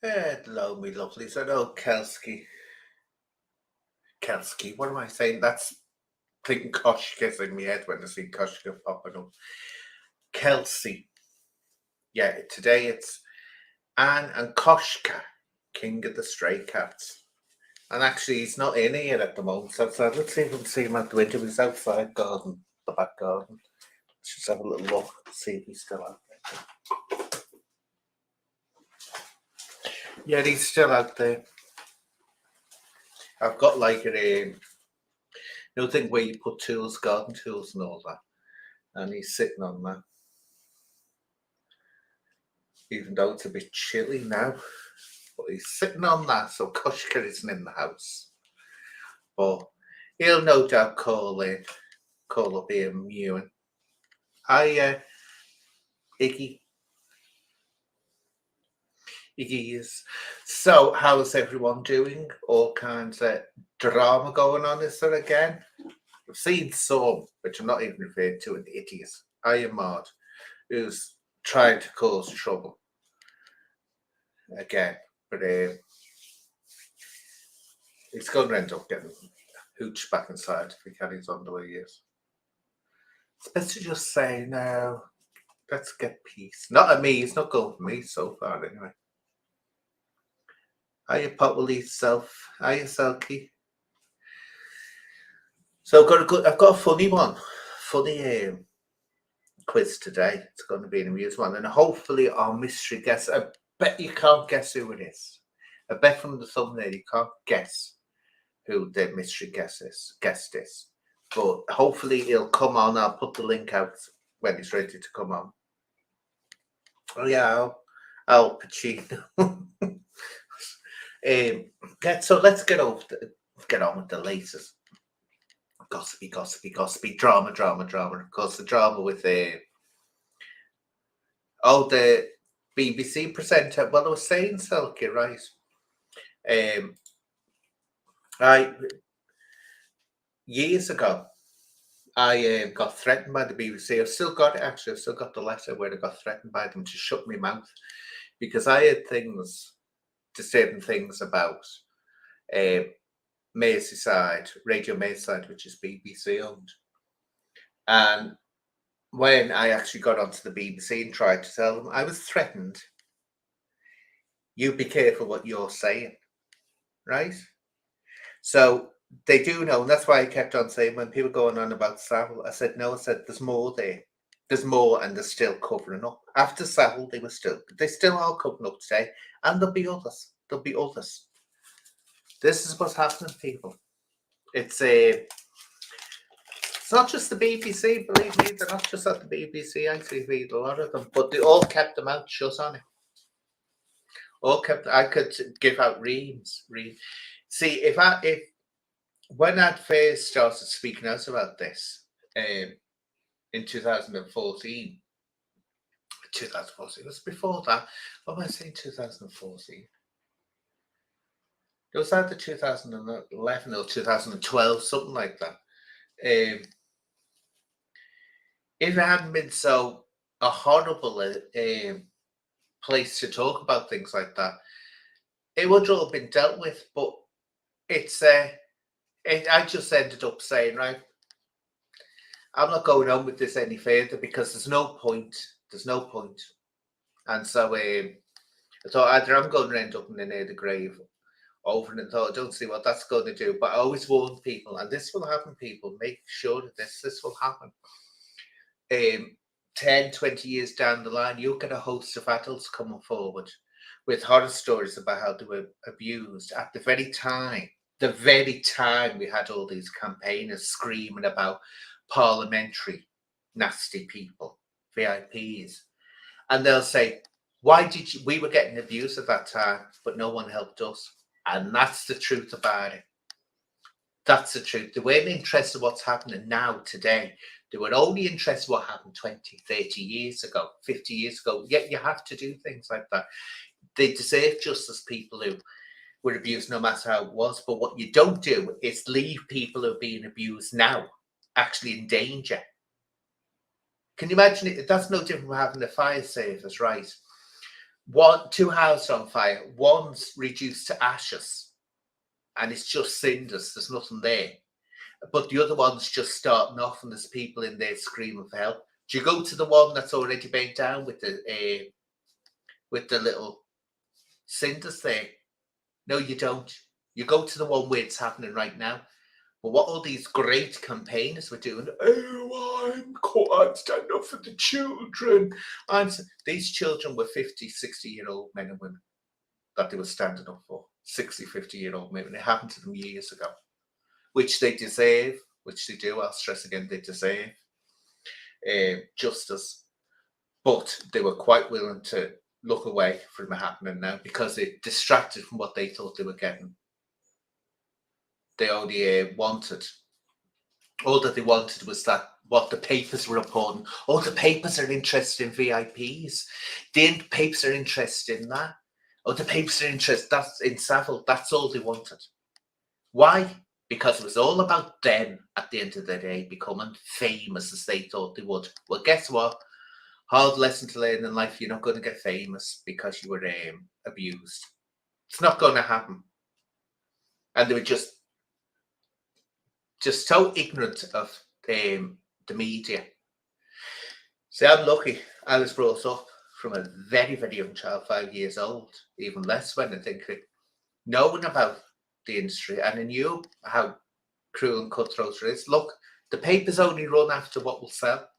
Hello, me lovelies. I know Kelsky. What am I saying? That's thinking Koshka's in my head when I see Koshka popping up. Kelsey. Yeah, today it's Anne and Koshka, King of the Stray Cats. And actually, he's not in here at the moment. Outside. Let's see if we can see him at the window. He's outside garden, the back garden. Let's just have a little look, see if he's still out there. Yeah, he's still out there. I've got like a thing where you put tools, garden tools, and all that. And he's sitting on that. Even though it's a bit chilly now, but he's sitting on that, so Koshka isn't in the house. But he'll no doubt call up here mewing. Hi, Iggy. Iggy is. So, how's everyone doing? All kinds of drama going on, is there again? I've seen some, which I'm not even referring to, an idiot. I am Maud, who's trying to cause trouble again. But he's going to end up getting hooch back inside if he carries on the way he is. It's best to just say, no, let's get peace. Not at me, it's not going for me so far anyway. Hiya, Potwilly self. Hiya, Selkie. So I've got a funny one. Funny quiz today. It's going to be an amusing one. And hopefully our mystery guest, I bet you can't guess who it is. I bet from the thumbnail you can't guess who the mystery guest is. But hopefully he'll come on. I'll put the link out when he's ready to come on. Oh yeah, Al Pacino. So let's get on with the latest gossipy drama. Of course, the drama with the BBC presenter. Well, I was saying, Selkie, right? Years ago, I got threatened by the BBC. I've still got it, actually. I've still got the letter where I got threatened by them to shut my mouth because I had disturbing things about Merseyside, Radio Merseyside, which is BBC owned. And when I actually got onto the BBC and tried to tell them, I was threatened. You be careful what you're saying, right? So they do know, and that's why I kept on saying when people going on about Savile, I said, no, there's more there. There's more, and they're still covering up. After Savile, they still are covering up today, and there'll be others. This is what's happening, people. It's not just the BBC, believe me, they're not just at the BBC. I read a lot of them, but they all kept their mouth shut on it. I could give out reams. See, when I first started speaking out about this in 2014, it was before that. What am I saying? 2014. It was either 2011 or 2012, something like that. If it hadn't been so a horrible place to talk about things like that, it would all have been dealt with. But I just ended up saying, right, I'm not going on with this any further because there's no point. And so I thought either I'm going to end up in the grave over it, and thought I don't see what that's going to do. But I always warn people, and this will happen, people, make sure that this will happen. 10, 20 years down the line, you'll get a host of adults coming forward with horror stories about how they were abused at the very time we had all these campaigners screaming about parliamentary nasty people, VIPs. And they'll say, we were getting abused at that time, but no one helped us. And that's the truth about it. That's the truth. They weren't interested in what's happening now, today. They were only interested in what happened 20, 30 years ago, 50 years ago. Yet you have to do things like that. They deserve justice, people who were abused, no matter how it was. But what you don't do is leave people who are being abused now actually in danger. Can you imagine it? That's no different from having a fire service, right? Two houses on fire. One's reduced to ashes, and it's just cinders. There's nothing there. But the other one's just starting off, and there's people in there screaming for help. Do you go to the one that's already burnt down with the little cinders there? No, you don't. You go to the one where it's happening right now. But what all these great campaigners were doing, oh, I'm stand up for the children. These children were 50, 60-year-old men and women that they were standing up for. 60, 50-year-old women. It happened to them years ago, which they deserve, which they do. I'll stress again, they deserve justice. But they were quite willing to look away from it happening now because it distracted from what they thought they were getting. They only wanted, all that they wanted was that what the papers were reporting. Oh, the papers are interested in VIPs. The papers are interested in that. Oh, the papers are interested that's in Savile. That's all they wanted. Why? Because it was all about them at the end of the day becoming famous as they thought they would. Well, guess what? Hard lesson to learn in life. You're not going to get famous because you were abused. It's not going to happen. And they were just so ignorant of the media. See, I'm lucky. I was brought up from a very, very young child, 5 years old, even less when I think of it, knowing about the industry, and I knew how cruel and cutthroat it is. Look, the papers only run after what will sell.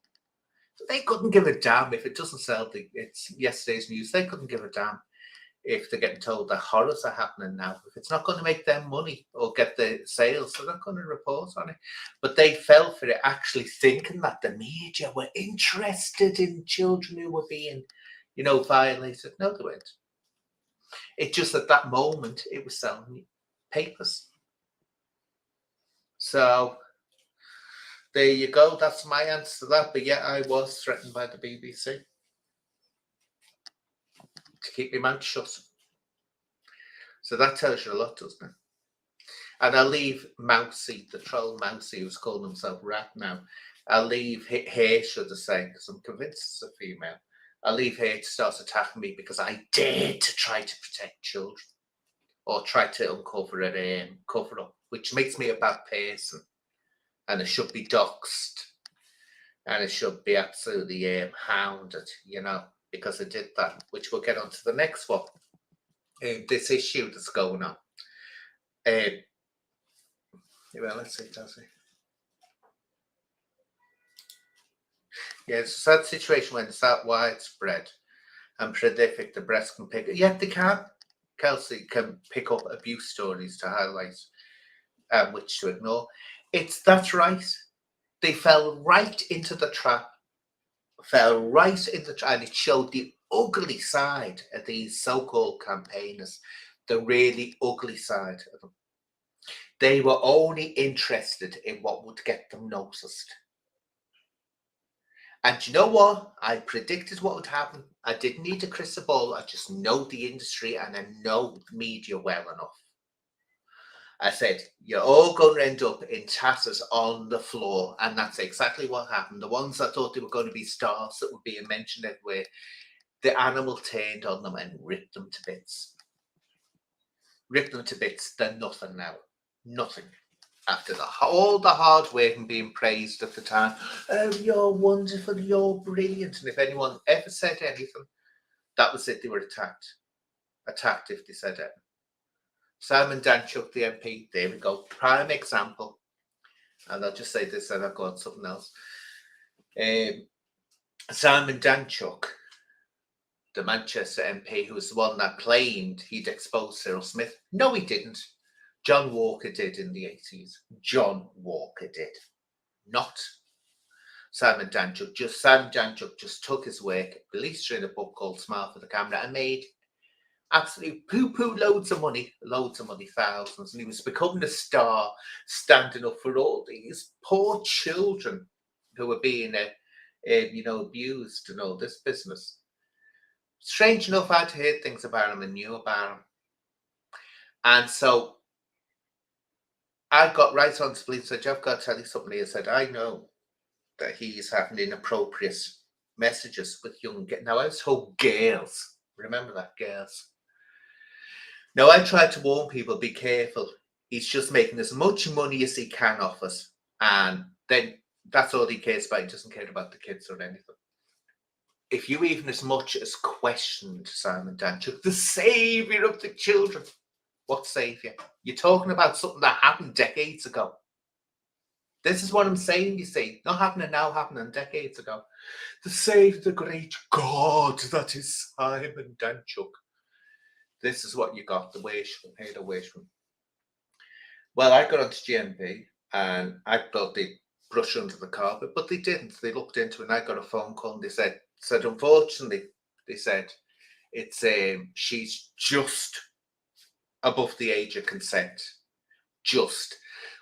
So they couldn't give a damn if it doesn't sell. It's yesterday's news. They couldn't give a damn if they're getting told that horrors are happening now. If it's not going to make them money or get the sales, they're not going to report on it. But they fell for it, actually thinking that the media were interested in children who were being, violated. No, they weren't. It just at that moment, it was selling papers. So there you go. That's my answer to that. But yeah, I was threatened by the BBC to keep my mouth shut. So that tells you a lot, doesn't it? And I'll leave Mousy, the troll Mousy, who's calling himself Rat now. I'll leave her, should I say, because I'm convinced it's a female. I'll leave her to start attacking me because I dared to try to protect children or try to uncover a cover up, which makes me a bad person. And it should be doxxed. And it should be absolutely hounded, because I did that, which we'll get on to the next one. This issue that's going on. Well, let's see, does it? Yeah, it's a sad situation when it's that widespread and prolific. The press can pick. Yeah, they can. Kelsey can pick up abuse stories to highlight which to ignore. That's right. They fell right into the trap. And it showed the ugly side of these so-called campaigners, the really ugly side of them. They were only interested in what would get them noticed. And you know what? I predicted what would happen. I didn't need a crystal ball. I just know the industry and I know the media well enough. I said, you're all going to end up in tatters on the floor. And that's exactly what happened. The ones that thought they were going to be stars that were being mentioned everywhere, the animal turned on them and ripped them to bits. Ripped them to bits. They're nothing now. Nothing. After all the hard work and being praised at the time. Oh, you're wonderful. You're brilliant. And if anyone ever said anything, that was it. They were attacked. Attacked if they said it. Simon Danchuk, the MP, there we go, prime example. And I'll just say this and I'll go on something else. Simon Danchuk, the Manchester MP, who was the one that claimed he'd exposed Cyril Smith. No, he didn't. John Walker did in the 80s. John Walker did. Not Simon Danchuk. Simon Danchuk just took his work, released it in a book called Smile for the Camera, and made absolutely poo-poo loads of money, thousands. And he was becoming a star, standing up for all these poor children who were being, abused and all this business. Strange enough, I'd heard things about him and knew about him. And so I got right on to believe, said, I've got to tell you something here. I said, I know that he's having inappropriate messages with young girls. Now, I was told girls, Remember that, girls. Now, I try to warn people, be careful. He's just making as much money as he can off us. And then that's all he cares about. He doesn't care about the kids or anything. If you even as much as questioned Simon Danchuk, the saviour of the children, what saviour? You're talking about something that happened decades ago. This is what I'm saying, you see. Not happening now, happening decades ago. The saviour, the great God that is Simon Danchuk. This is what you got, the Washroom, hey, the Washroom. Well, I got onto GMB and I thought they'd brush under the carpet, but they didn't. They looked into it and I got a phone call and they said unfortunately, they said, it's she's just above the age of consent. Just.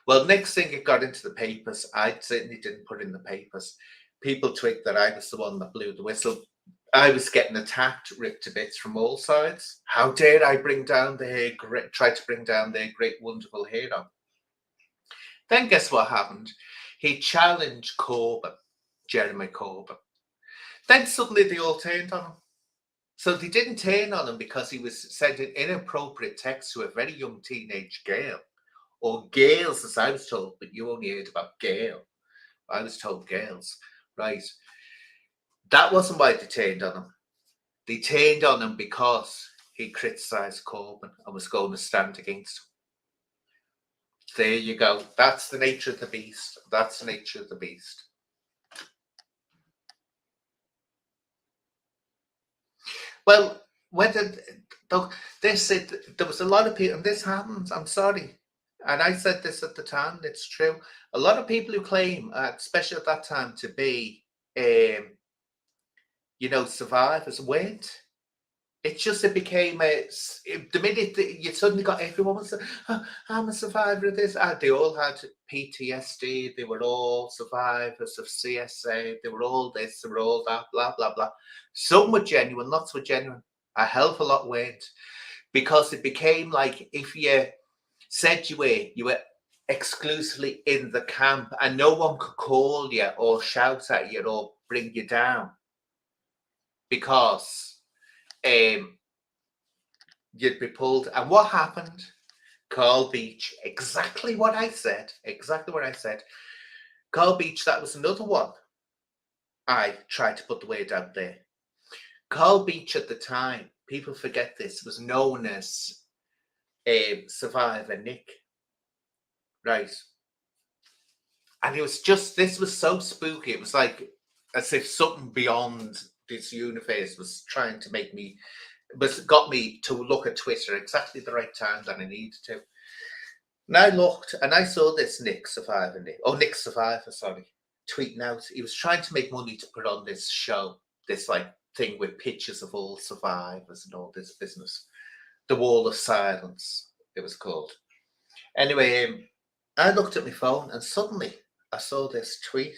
Well, next thing it got into the papers. I certainly didn't put in the papers. People twigged that I was the one that blew the whistle. I was getting attacked, ripped to bits from all sides. How dare I try to bring down their great, wonderful hero? Then guess what happened? He challenged Corbyn, Jeremy Corbyn. Then suddenly they all turned on him. So they didn't turn on him because he was sending inappropriate texts to a very young teenage girl, or girls, as I was told, but you only heard about girl. I was told girls, right? That wasn't why they turned on him. They turned on him because he criticised Corbyn and was going to stand against him. There you go. That's the nature of the beast. That's the nature of the beast. Well, whether they said there was a lot of people, and this happens, I'm sorry. And I said this at the time, it's true. A lot of people who claim, especially at that time, to be, survivors weren't. It's just it became the minute that you suddenly got everyone was, oh, I'm a survivor of this. They all had PTSD. They were all survivors of CSA. They were all this. They were all that. Blah blah blah. Some were genuine, lots were genuine. A hell of a lot weren't, because it became like if you said you were exclusively in the camp and no one could call you or shout at you or bring you down because you'd be pulled. And what happened? Carl Beach, exactly what I said. Carl Beach, that was another one I tried to put the word out there. Carl Beach at the time, people forget this, was known as Survivor Nick. Right. And it was just, this was so spooky. It was like as if something beyond this universe was trying to got me to look at Twitter exactly the right time that I needed to. And I looked and I saw this Nick Survivor, tweeting out. He was trying to make money to put on this show, this like thing with pictures of all survivors and all this business. The Wall of Silence, it was called. Anyway, I looked at my phone and suddenly I saw this tweet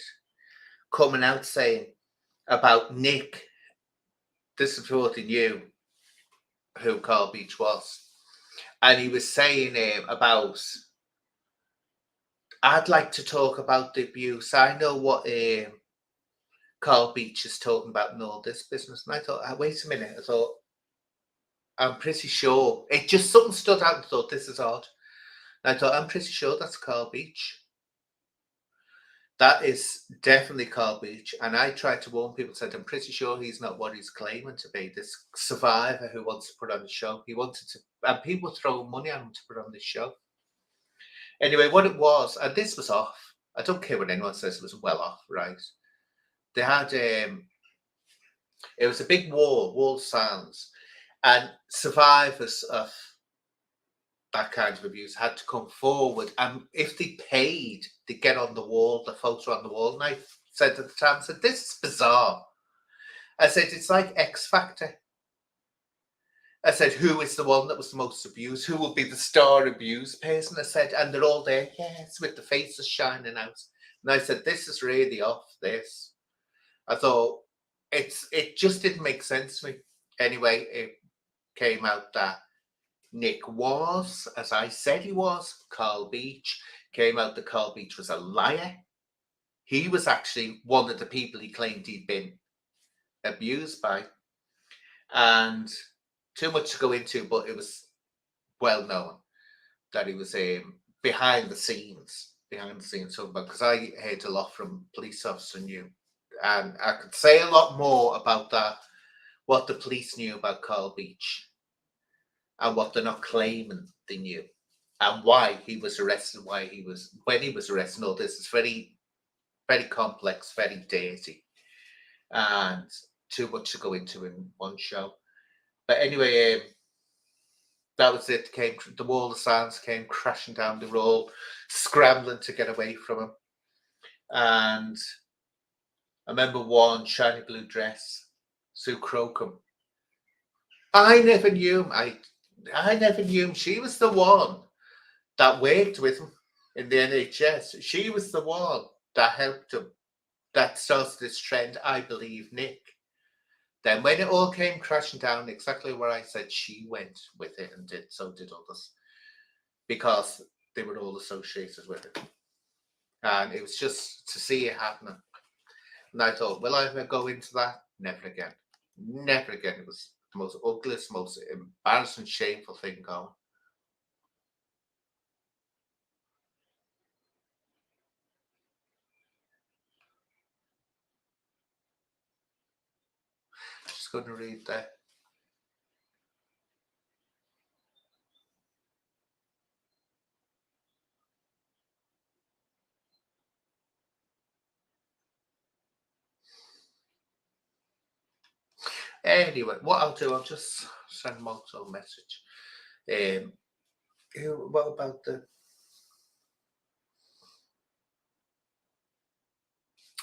coming out saying about Nick. This is what he knew who Carl Beach was. And he was saying about, I'd like to talk about the abuse. I know what Carl Beach is talking about and all this business. And I thought, wait a minute. I thought, I'm pretty sure. It just something stood out and I thought, this is odd. And I thought, I'm pretty sure that's Carl Beach. That is definitely Carl Beach. And I tried to warn people, said, I'm pretty sure he's not what he's claiming to be, this survivor who wants to put on a show. He wanted to, and people throw money at him to put on this show. Anyway, what it was, and this was off. I don't care what anyone says, it was well off, right? They had, it was a big wall silence, and survivors of that kind of abuse had to come forward, and if they paid to get on the wall, the photo on the wall. And I said at the time, I said, this is bizarre. I said, it's like X Factor. I said, who is the one that was the most abused? Who will be the star abused person? I said, and they're all there, yes, with the faces shining out. And I said, this is really off this. I thought it just didn't make sense to me. Anyway, it came out that Nick was, as I said he was, Carl Beach. Came out that Carl Beach was a liar. He was actually one of the people he claimed he'd been abused by. And too much to go into, but it was well known that he was behind the scenes. So, because I heard a lot from police officer knew, and I could say a lot more about that, what the police knew about Carl Beach, and what they're not claiming they knew, and why he was arrested, when he was arrested. All this is very, very complex, very dirty, and too much to go into in one show. But anyway, that was it. The wall of silence came crashing down. They were all scrambling to get away from him. And I remember one shiny blue dress, Sue Crocombe. I never knew him. I never knew him. She was the one that worked with him in the NHS. She was the one that helped him, that started this trend, I believe, Nick. Then when it all came crashing down, exactly where I said, she went with it, and so did others, because they were all associated with it. And it was just to see it happening. And I thought, will I ever go into that? Never again. Never again. It was the most ugliest, most embarrassing, shameful thing going. Just going to read that. Anyway, what I'll do, I'll just send Moto a message. What about the...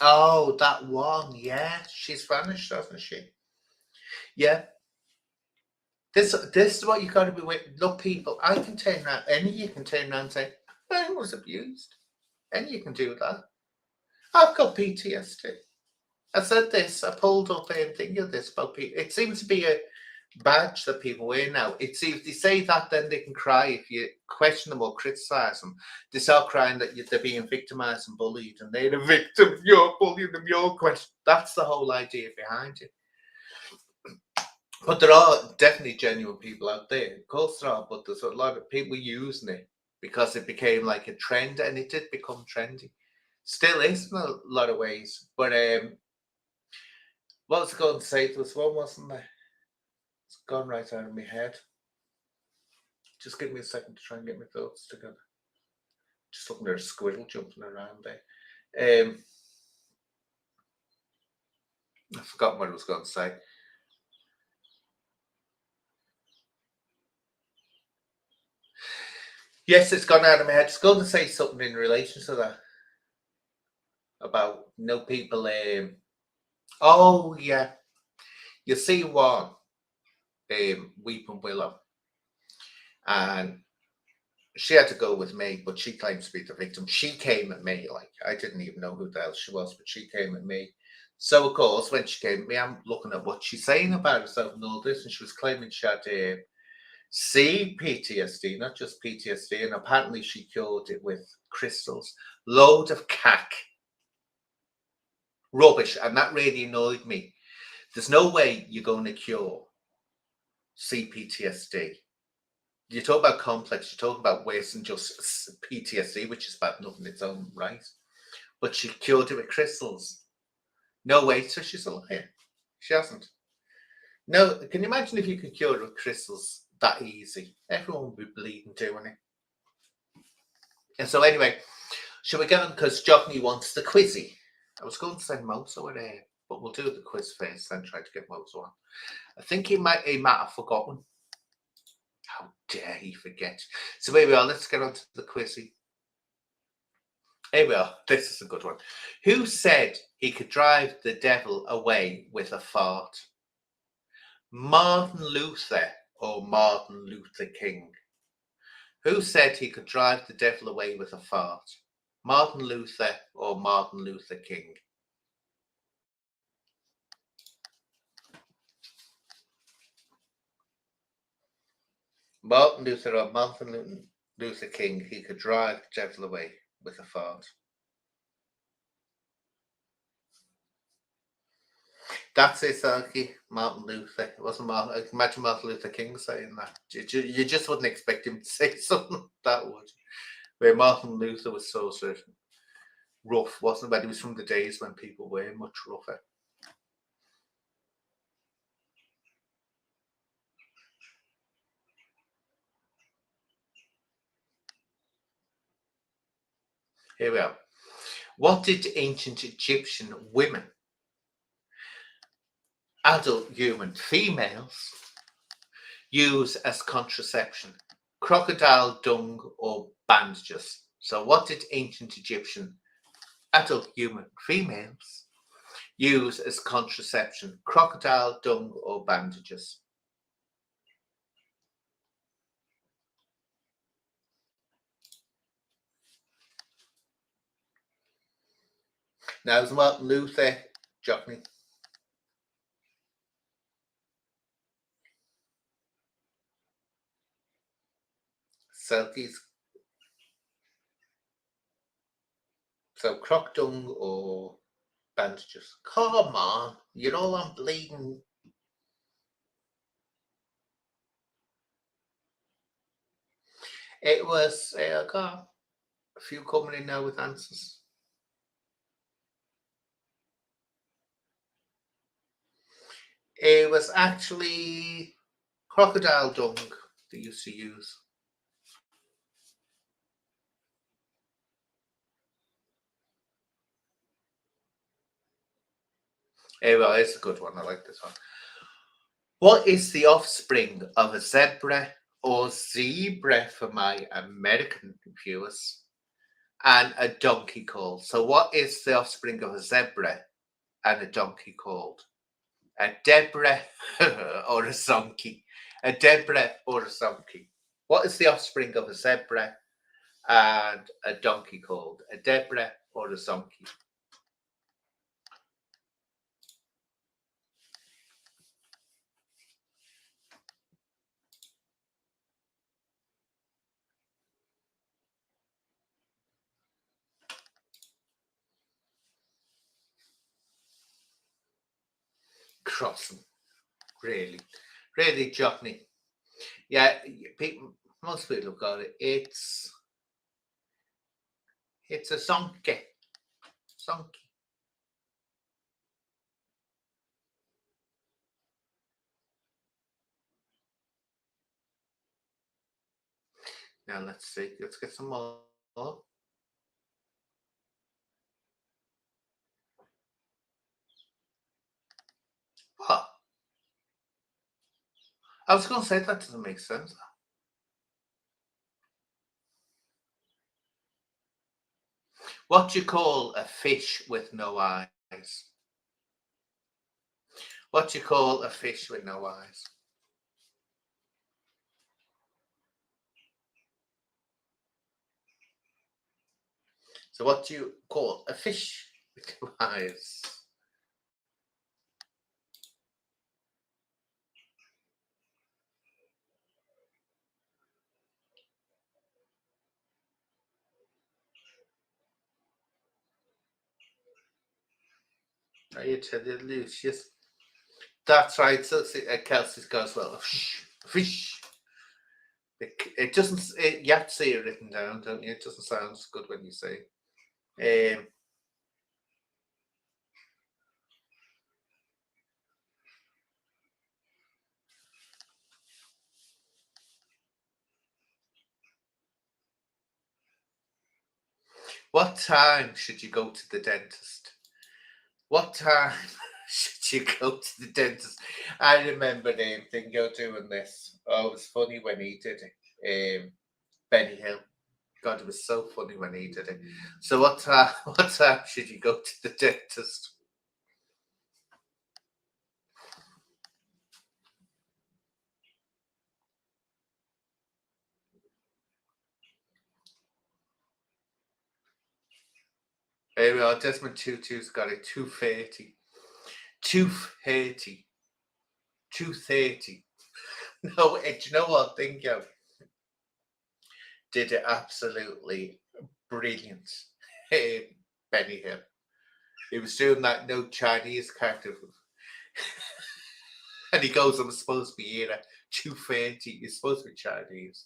Oh, that one. Yeah, she's vanished, hasn't she? Yeah. This is what you got to be with. Look, people, I can turn around, any of you can turn around and say, I was abused. And you can do that. I've got PTSD. I said this, I pulled up and thinking of this about people. It seems to be a badge that people wear now. It's if they say that, then they can cry. If you question them or criticize them, they start crying that they're being victimized and bullied, and they're the victim. You're bullying them. You're question. That's the whole idea behind it. But there are definitely genuine people out there. Of course there are, but there's a lot of people using it because it became like a trend, and it did become trendy. Still is in a lot of ways. But what was I going to say? There was one, wasn't there? It's gone right out of my head. Just give me a second to try and get my thoughts together. Just looking at a squirrel jumping around there. I forgot what I was going to say. Yes, it's gone out of my head. Just going to say something in relation to that. About people. Oh yeah, you see one, Weeping Willow, and she had to go with me, but she claims to be the victim. She came at me, like I didn't even know who the hell she was, but she came at me. So of course, when she came at me, I'm looking at what she's saying about herself and all this, and she was claiming she had PTSD, not just PTSD, and apparently she cured it with crystals, load of cack, rubbish, and that really annoyed me. There's no way you're going to cure CPTSD. You talk about complex, you talk about worse than just PTSD, which is bad enough in its own right. But she cured it with crystals. No way, so she's a liar. She hasn't. No, can you imagine if you could cure it with crystals that easy? Everyone would be bleeding doing it. And so anyway, shall we get on? Because Johnny wants the quizzy. I was going to send Mozo in here, but we'll do the quiz first, then try to get Mozo on. I think he might have forgotten. How dare he forget? So here we are. Let's get on to the quizzy. Here we are. This is a good one. Who said he could drive the devil away with a fart? Martin Luther or Martin Luther King? Who said he could drive the devil away with a fart? Martin Luther or Martin Luther King? Martin Luther or Martin Luther King, he could drive the devil away with a fart. That's it, Selkie. Martin Luther. It wasn't Martin. I can imagine Martin Luther King saying that. You just wouldn't expect him to say something like that, would you? Where Martin Luther was so sort of rough, wasn't it? But it was from the days when people were much rougher. Here we are. What did ancient Egyptian women, adult human females, use as contraception? Crocodile dung or bandages? So what did ancient Egyptian adult human females use as contraception? Crocodile dung or bandages? Now, it's Martin Luther, Jockney. Selkies. So croc dung or bandages? Come on, you know I'm bleeding. It was, I got a few coming in now with answers. It was actually crocodile dung they used to use. Well, it's a good one. I like this one. What is the offspring of a zebra or zebra for my American viewers and a donkey called? So, what is the offspring of a zebra and a donkey called? A Deborah or a Zonky? A Deborah or a Zonky? What is the offspring of a zebra and a donkey called? A Deborah or a Zonky? Crossing, really, really, Johnny. Yeah, people, most people have got it. It's a zonky, zonky. Now let's see. Let's get some more. What? I was going to say that doesn't make sense. What do you call a fish with no eyes? What do you call a fish with no eyes? So what do you call a fish with no eyes? I tell you, Lucius. That's right. So Kelsey's goes well. Fish, fish. It doesn't. You have to see it written down, don't you? It doesn't sound as good when you say. What time should you go to the dentist? What time should you go to the dentist? I remember Dingo doing this. Oh, it was funny when he did it. Benny Hill. God, it was so funny when he did it. So what time? What time should you go to the dentist? Here we are. Desmond Tutu's got it. 2:30. 2:30. 2:30. No, do you know what? Dingo did it absolutely brilliant. Benny Hill. He was doing that no Chinese character. And he goes, I'm supposed to be here at 2:30. You're supposed to be Chinese.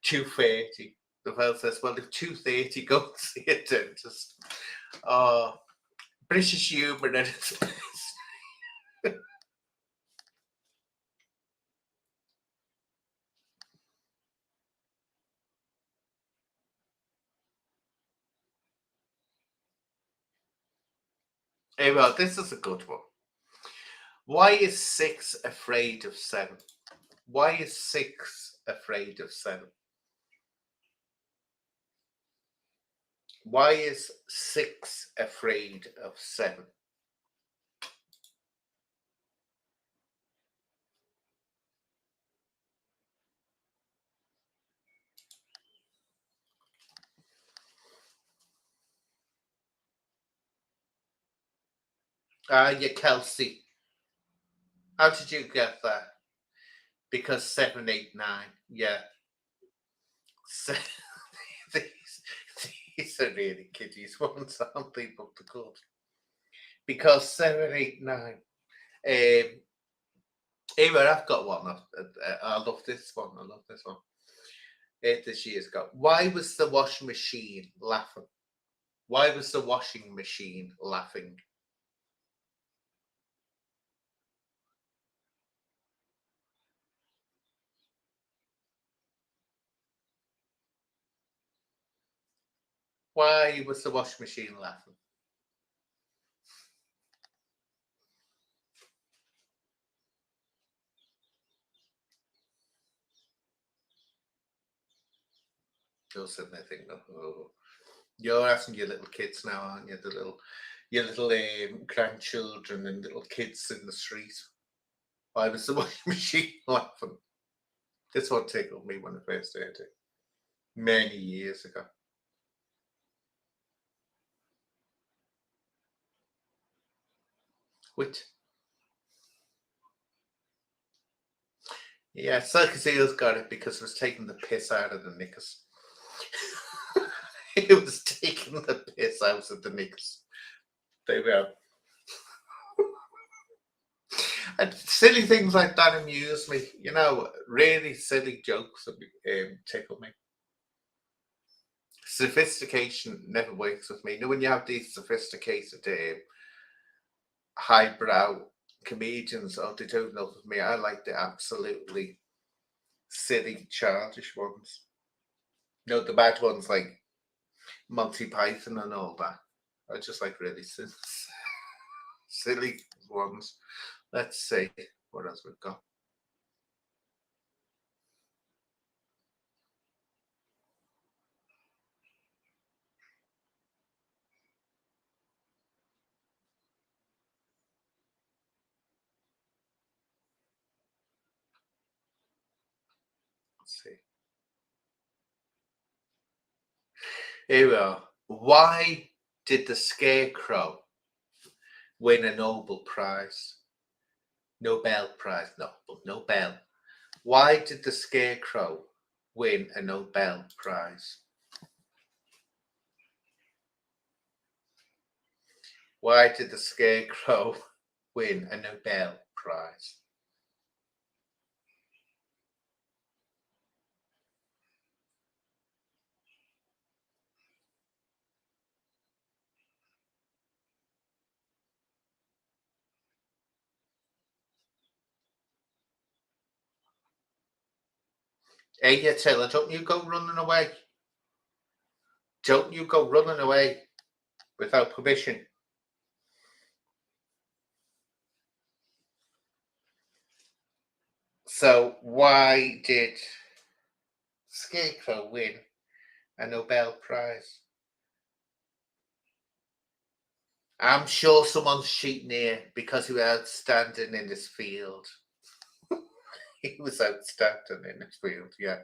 2:30. The fellow says, well, if 2:30, go and see a dentist. Oh, British humour at its best. Hey, well, this is a good one. Why is 6 afraid of 7? Why is 6 afraid of 7? Why is 6 afraid of 7? Yeah, Kelsey. How did you get that? Because 7, 8, 9. Yeah. These are really kiddies ones, aren't they? But the good. Because 7, 8, 9. Anyway, I've got one. I love this one. I love this one. This year's got. Why was the washing machine laughing? Why was the washing machine laughing? Why was the washing machine laughing? You're sitting there thinking, oh, you're asking your little kids now, aren't you? Your little grandchildren and little kids in the street. Why was the washing machine laughing? This one tickled me when I first heard it many years ago. Which, yeah, Circus Eels got it because it was taking the piss out of the knickers. It was taking the piss out of the knickers. There we are. And silly things like that amuse me. You know, really silly jokes tickle me. Sophistication never works with me. You know, when you have these sophisticated, highbrow comedians, oh, they don't know with me. I like the absolutely silly, childish ones. You know, the bad ones like Monty Python and all that. I just like really silly ones. Let's see what else we've got. Let's see. Here we are. Why did the Scarecrow win a Nobel Prize? Nobel Prize, no, Nobel. Why did the Scarecrow win a Nobel Prize? Why did the Scarecrow win a Nobel Prize? Hey, you Taylor, don't you go running away. Don't you go running away without permission. So why did Scarecrow win a Nobel Prize? I'm sure someone's cheating here because he was outstanding in this field. He was outstanding in this field, yeah.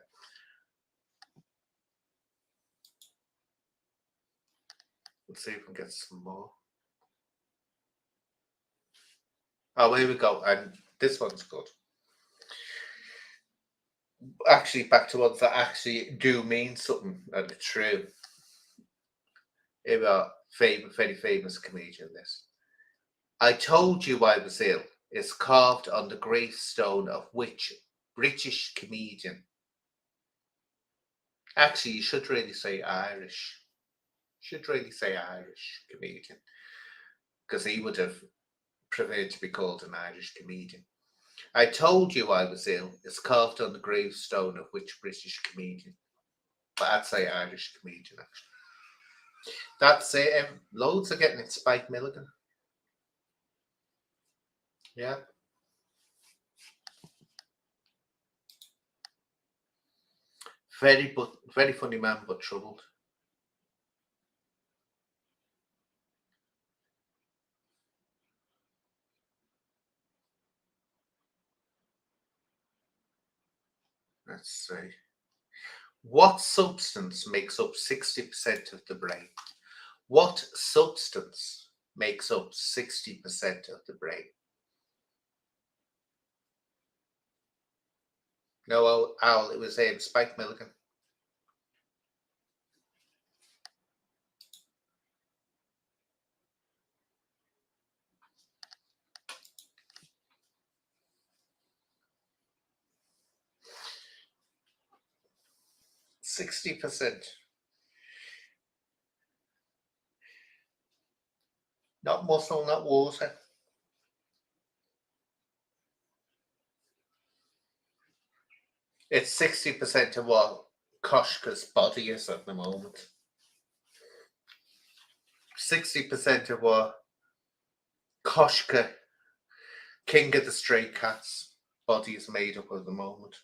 Let's see if we can get some more. Oh, here we go. And this one's good. Actually, back to ones that actually do mean something and are true. Here we are. Very famous comedian, this. I told you I was ill. is carved on the gravestone of which British comedian? Actually, you should really say Irish. Should really say Irish comedian, because he would have preferred to be called an Irish comedian. I told you I was ill is carved on the gravestone of which British comedian? But I'd say Irish comedian, actually. That's it. Loads are getting it. Spike Milligan. Yeah. Very funny man, but troubled. Let's see. What substance makes up 60% of the brain? What substance makes up 60% of the brain? No, Owl, it was Spike Milligan. 60%. Not muscle, not water. It's 60% of what Koshka's body is at the moment. 60% of what Koshka, King of the Stray Cats, body is made up at the moment.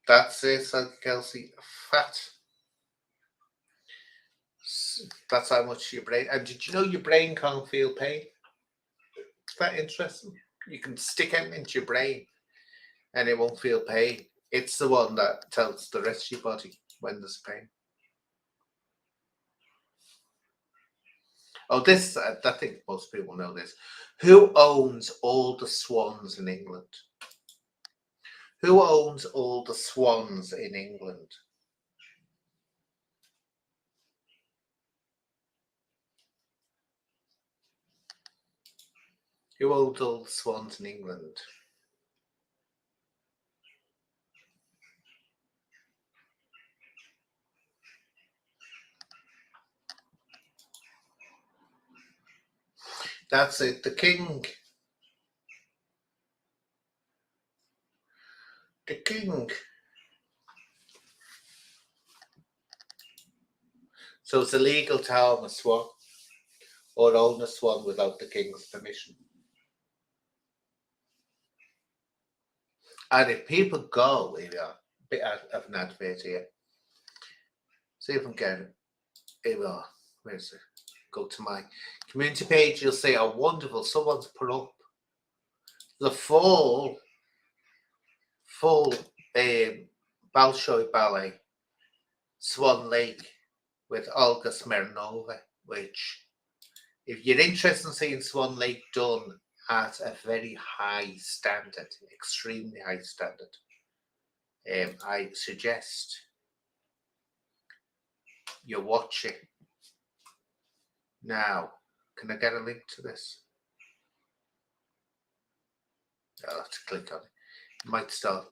That's it, said Kelsey. Fat. That's how much your brain. And did you know your brain can't feel pain? Is that interesting? You can stick it into your brain and it won't feel pain. It's the one that tells the rest of your body when there's pain. Oh, this, I think most people know this. Who owns all the swans in England? Who owns all the swans in England? Who owns all the swans in England? That's it, the king. The king. So it's illegal to harm a swan or own a swan without the king's permission. And if people go, here we are, a bit of an advert here. See if I can get it. Here we are. Where is it? Go to my community page. You'll see how wonderful someone's put up the full Bolshoi Ballet Swan Lake with Olga Smirnova, which, if you're interested in seeing Swan Lake done at a very high standard, extremely high standard, I suggest you watch it. Now, can I get a link to this? I'll have to click on it. It might start.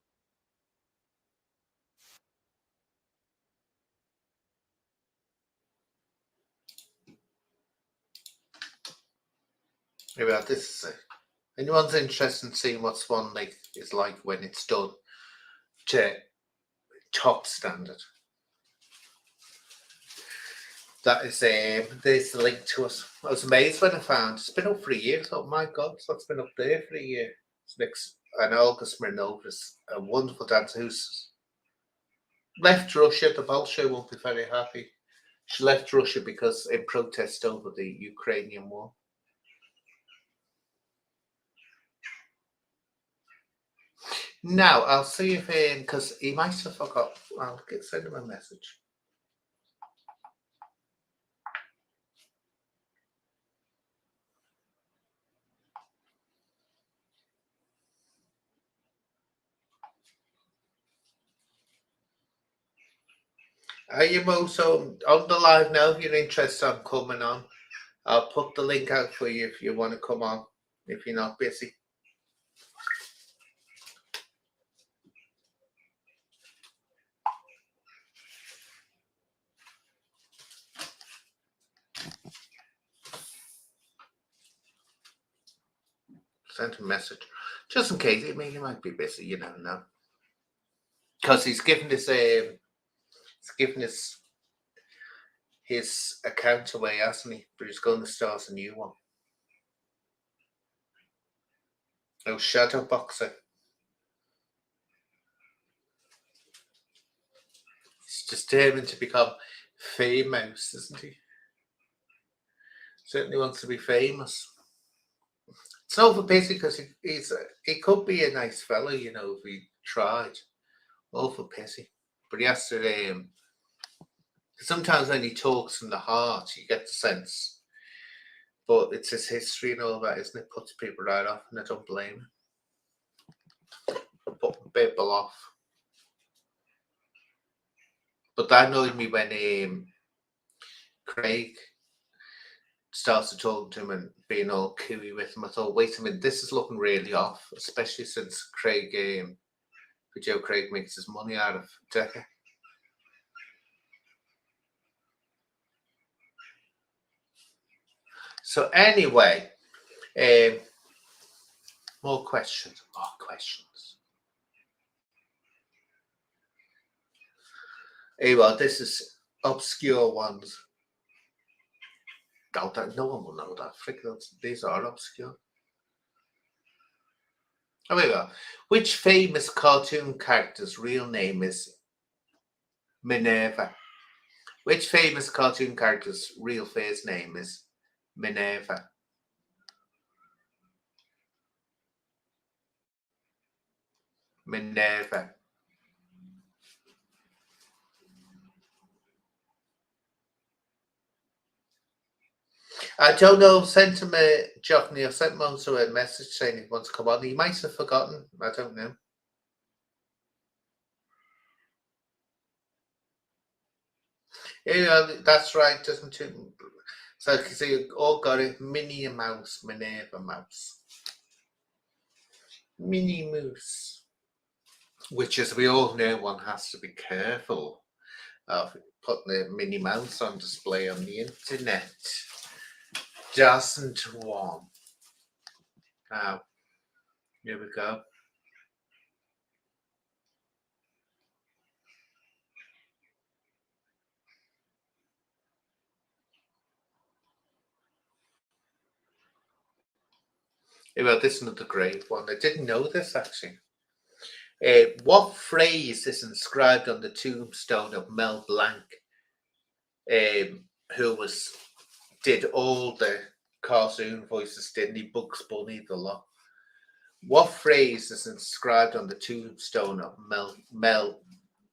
Here we are. This is it. Anyone's interested in seeing what Swan Lake is like when it's done to top standard? That is there's the link to us. I was amazed when I found it's been up for a year. Oh my god, so it's been up there for a year. It's next, and Olga Smirnova is a wonderful dancer who's left Russia. The Bolshoi won't be very happy. She left Russia because in protest over the Ukrainian war. Now I'll see if because he might have forgot. I'll send him a message. Are you also on the live now? If you're interested in coming on, I'll put the link out for you if you want to come on, if you're not busy. Send a message. Just in case, I mean, you might be busy, you never know. Because he's given his account away, hasn't he? But he's going to start a new one. Oh, shadow boxer. He's determined to become famous, isn't he? Certainly wants to be famous. It's over busy because he could be a nice fellow, you know, if he tried. Awful pissy. But he has to sometimes when he talks from the heart, you get the sense. But it's his history and all that, isn't it? Puts people right off, and I don't blame him. Put people off. But that annoyed me when Craig started talking to him and being all cooey with him. I thought, wait a minute, this is looking really off, especially since Joe Craig makes his money out of Decker. So anyway, more questions. Well, this is obscure ones. Doubt that no one will know that. These are obscure. Oh, here we go. Which famous cartoon character's real name is Minerva? Which famous cartoon character's real first name is Minerva? Minerva. I don't know. Sent him Johnny. I sent him also a message saying he wants to come on. He might have forgotten. I don't know. Yeah, that's right, doesn't it? So you all got it. Minnie Mouse, Minerva Mouse. Minnie Mouse. Which, as we all know, one has to be careful of putting the Minnie Mouse on display on the internet. Doesn't one? Now, here we go. Well, this is another great one. I didn't know this actually. What phrase is inscribed on the tombstone of Mel Blanc, who did all the cartoon voices, didn't he? Bugs Bunny, the lot. What phrase is inscribed on the tombstone of Mel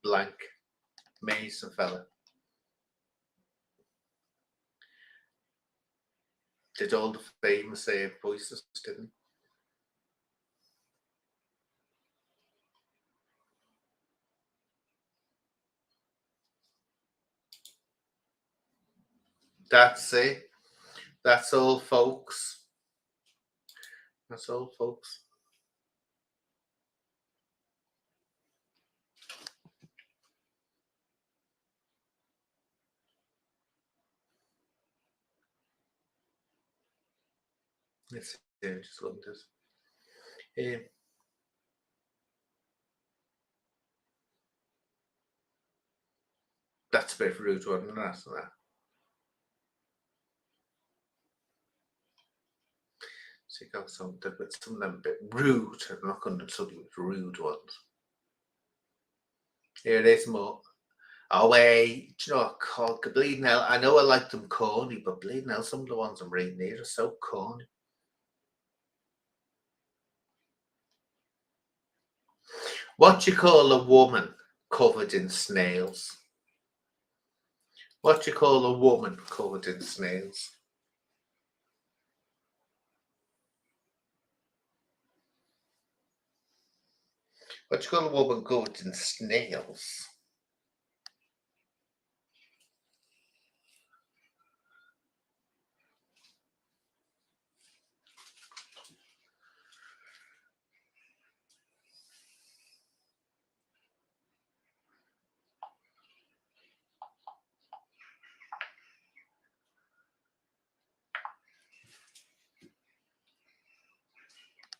Blanc, Mason fella? Did all the famous voices, didn't he? That's it. That's all, folks. That's all, folks. It's just look at this. That's a bit rude, wasn't it? That's that. So you got some of them a bit rude. I'm not going to tell you rude ones. Here it is more. Oh, wait, do you know what? Bleeding hell. I know I like them corny, but bleeding hell, some of the ones I'm reading here are so corny. What do you call a woman covered in snails? What do you call a woman covered in snails? What do you call a woman covered in snails?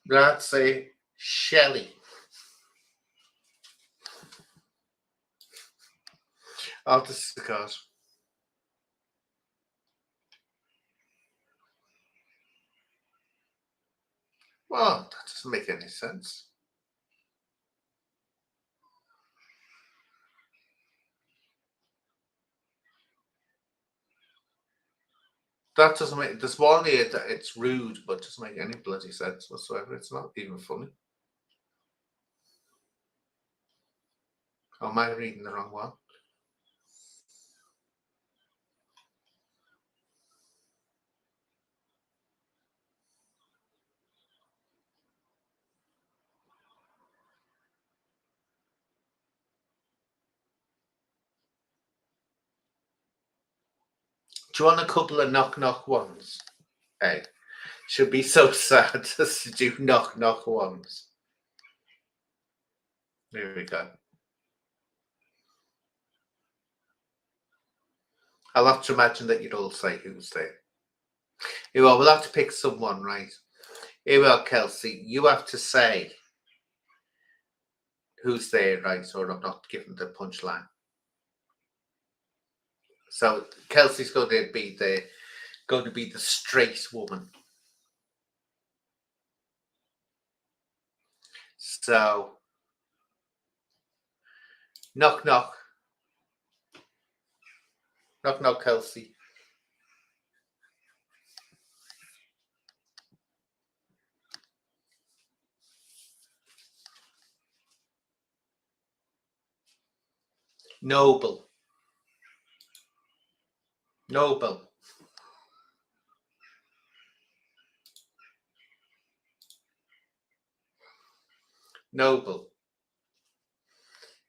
That's a Shelley. Oh, this is God. Well, that doesn't make any sense. That doesn't make. There's one here that it's rude, but doesn't make any bloody sense whatsoever. It's not even funny. Or am I reading the wrong one? Do you want a couple of knock knock ones? Hey, should be so sad just to do knock knock ones. Here we go. I'll have to imagine that you'd all say who's there. Here, well, we'll have to pick someone, right? Here we are, Kelsey. You have to say who's there, right? So I'm not giving the punchline. So Kelsey's going to be the straight woman. So knock knock. Knock knock, Kelsey. Noble. Noble. Noble.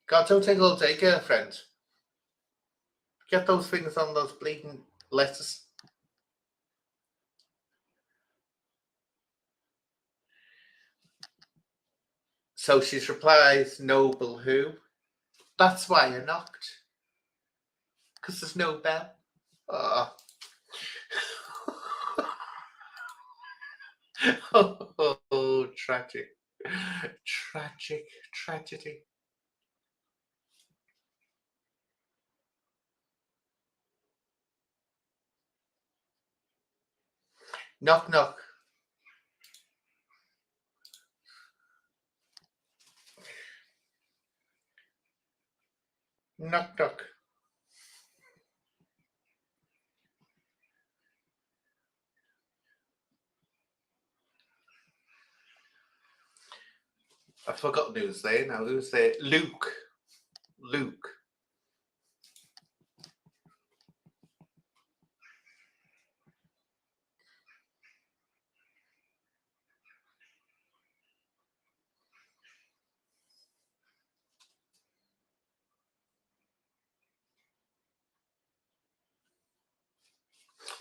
God, don't take all day, girlfriend. Get those things on those bleeding letters. So she replies, Noble who? That's why I knocked. Because there's no bell. Oh. Oh, tragic. Tragic tragedy. Knock knock. Knock knock. I've forgotten who's there now. Who's there? Luke. Luke.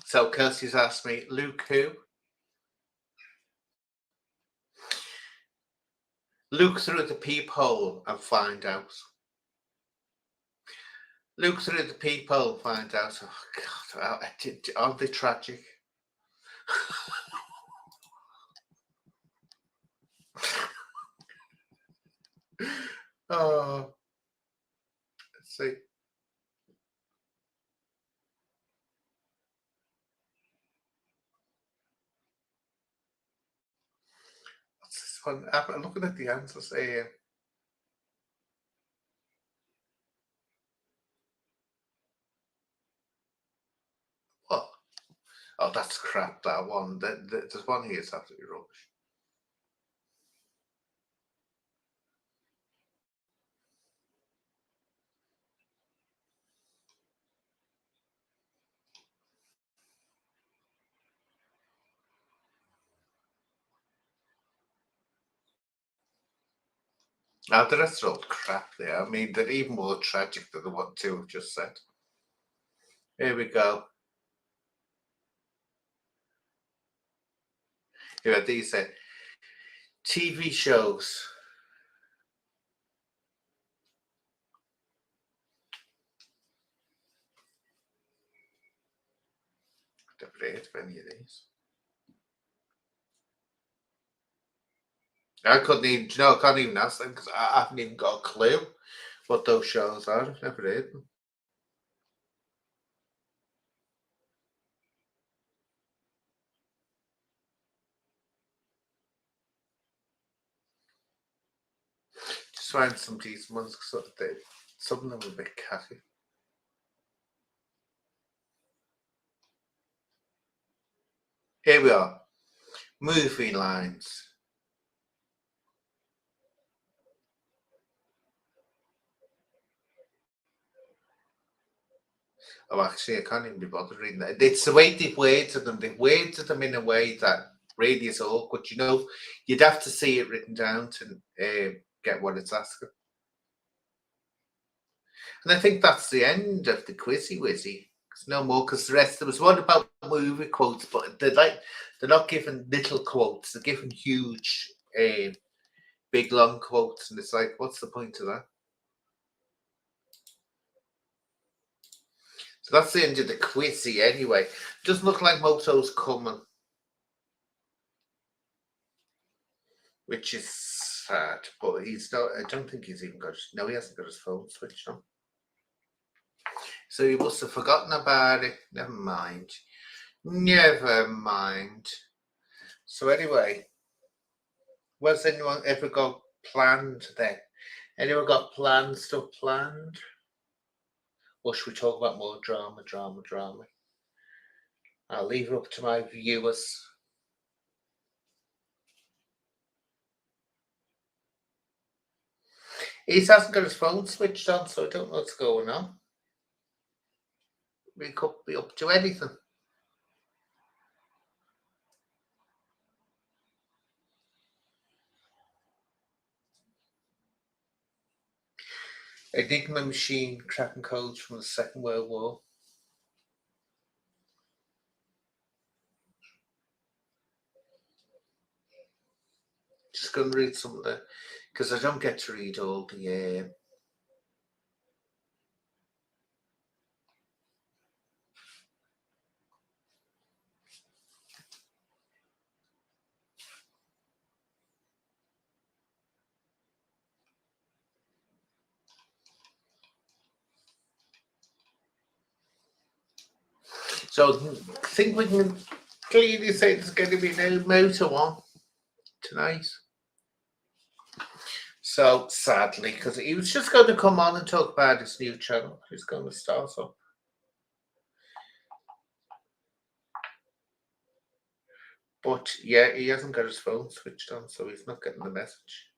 So Kirsty's asked me, Luke who? Look through the peephole and find out. Look through the peephole and find out. Oh God, aren't they tragic? Oh, let's see. What's this one? I'm looking at the answers here. What? Oh, that's crap, that one. There's one here that's absolutely rubbish. Now, the rest are all crap there. I mean, they're even more tragic than the one two I've just said. Here we go. Here are these TV shows. Never heard of any of these. I couldn't even, you know, I can't even ask them because I haven't even got a clue what those shows are. I've never heard them. Just find some decent ones because some of them are a bit catty. Here we are. Movie lines. Oh, actually, I can't even be bothered reading that. It's the way they've worded them. They've worded them in a way that really is awkward. You know, you'd have to see it written down to get what it's asking. And I think that's the end of the quizzy wizzy. There's no more because the rest there was one about movie quotes, but they're not giving little quotes. They're giving huge, big long quotes, and it's like, what's the point of that? So that's the end of the quizzy anyway. Doesn't look like Moto's coming, which is sad. But he's not. I don't think he's even got. No, he hasn't got his phone switched on. So he must have forgotten about it. Never mind. Never mind. So anyway, was anyone ever got planned then? Anyone got planned stuff planned? Or should we talk about more drama? I'll leave it up to my viewers. He hasn't got his phone switched on, so I don't know what's going on. We could be up to anything. Enigma machine cracking codes from the Second World War. Just going to read some of the, because I don't get to read all the. So I think we can clearly say there's going to be no motor on tonight. So sadly, because he was just going to come on and talk about his new channel. He's going to start up. But yeah, he hasn't got his phone switched on, so he's not getting the message.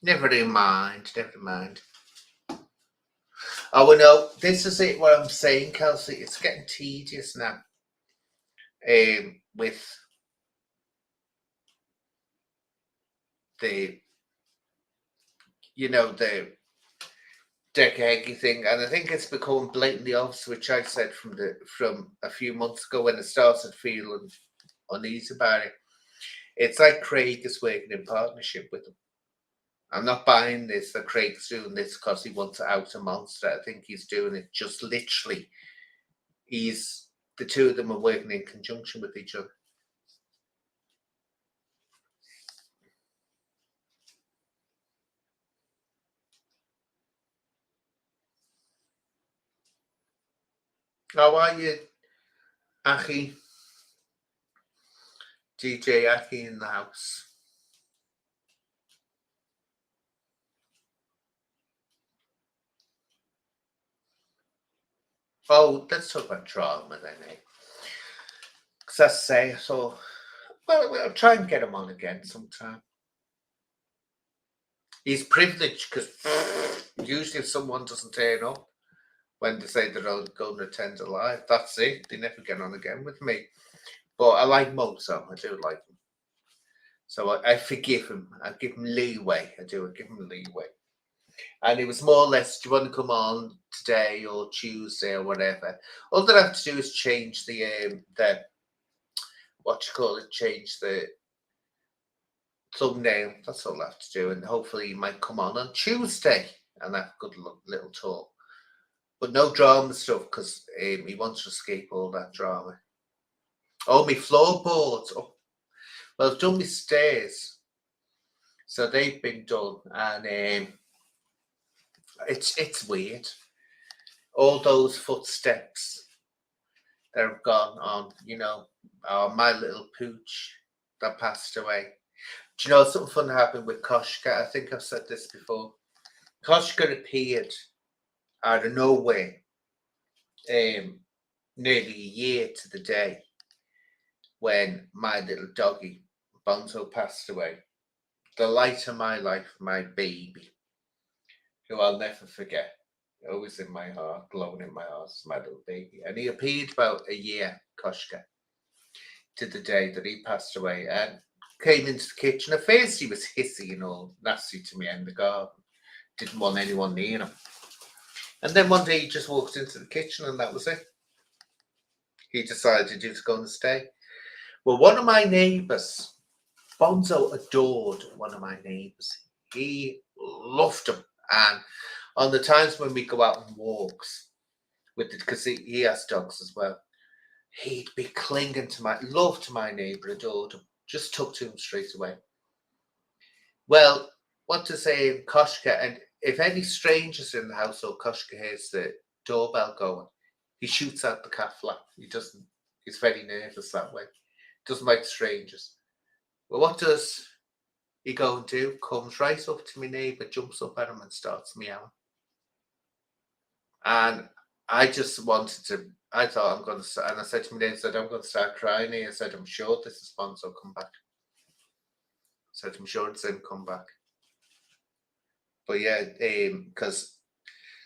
Never mind. Oh, well, no, this is it. What I'm saying, Kelsey, it's getting tedious now. With the, the Deck thing, and I think it's become blatantly obvious, which I said from a few months ago when I started feeling uneasy about it. It's like Craig is working in partnership with them. I'm not buying this that Craig's doing this because he wants to out a monster. I think he's doing it just literally. The two of them are working in conjunction with each other. How are you, Aki? DJ Aki in the house. Oh, let's talk about drama then, eh? Because I say, so, well, we'll try and get him on again sometime. He's privileged because usually if someone doesn't turn up when they say they're going to attend a live, that's it. They never get on again with me. But I like Mozart. I do like him. So I forgive him. I give him leeway. I give him leeway. And it was more or less, do you want to come on today or Tuesday or whatever? All that I have to do is change the change the thumbnail. That's all I have to do. And hopefully he might come on Tuesday and have a good little talk. But no drama stuff because he wants to escape all that drama. Oh, my floorboards. Oh, Well, I've done my stairs, so they've been done, and it's weird. All those footsteps that have gone on, my little pooch that passed away. Do you know something fun happened with Koshka? I think I've said this before. Koshka appeared out of nowhere, nearly a year to the day when my little doggy Bonzo passed away. The light of my life, my baby, who I'll never forget. Always in my heart, glowing in my heart, is my little baby. And he appeared about a year, Koshka, to the day that he passed away, and came into the kitchen. At first he was hissy and all nasty to me in the garden. Didn't want anyone near him. And then one day he just walked into the kitchen and that was it. He decided he was going to stay. Well, one of my neighbours, Bonzo adored one of my neighbours. He loved him. And on the times when we go out on walks, because he has dogs as well, he'd be clinging to my neighbour, adored him, just took to him straight away. Well, what to say in Koshka, and if any strangers in the house or Koshka hears the doorbell going, he shoots out the cat flap. He's very nervous that way. Doesn't like strangers. Well, what does he go and do? Comes right up to my neighbour, jumps up at him and starts meowing. And I just wanted to, I thought I'm going to, and I said to my neighbour, I'm going to start crying here. I said, I'm sure this is Bonzo, come back. I said, I'm sure it's him, come back. But yeah, because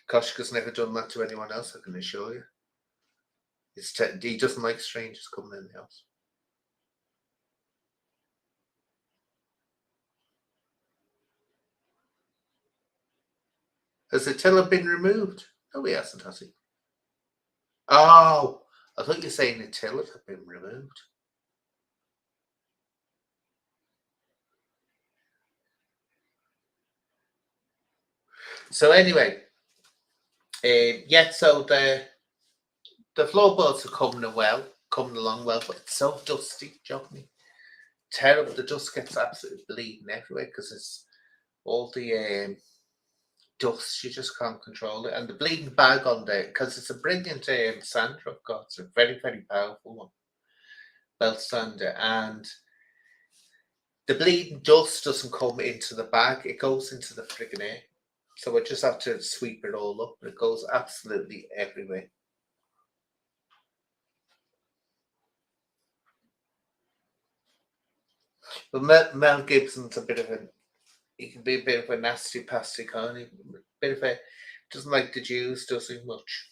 Koshka's never done that to anyone else, I can assure you. He doesn't like strangers coming in the house. Has the tiller been removed? No, he hasn't, has he? Oh, I thought you were saying the tiller had been removed. So anyway, so the floorboards are coming along well, but it's so dusty, Johnny. Terrible. The dust gets absolutely bleeding everywhere because it's all the dust. You just can't control it. And the bleeding bag on there, because it's a brilliant sander I've got. It's a very, very powerful one. Belt sander. And the bleeding dust doesn't come into the bag. It goes into the friggin' air. So I just have to sweep it all up. It goes absolutely everywhere. But Mel Gibson's he can be a bit of a nasty pasty, can't he? Doesn't like the Jews, does he, much?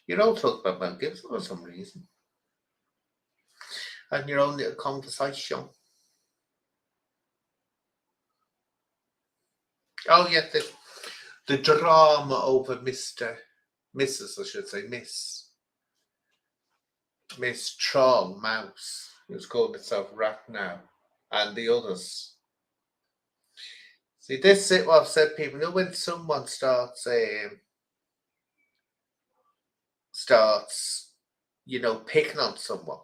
You don't talk about Mel Gibson for some reason. And your own little conversation. Oh yeah, the drama over Mrs. I should say, Miss Troll Mouse, who's calling itself Rat now, and the others. See, this is what I've said, people. You know, when someone starts, picking on someone,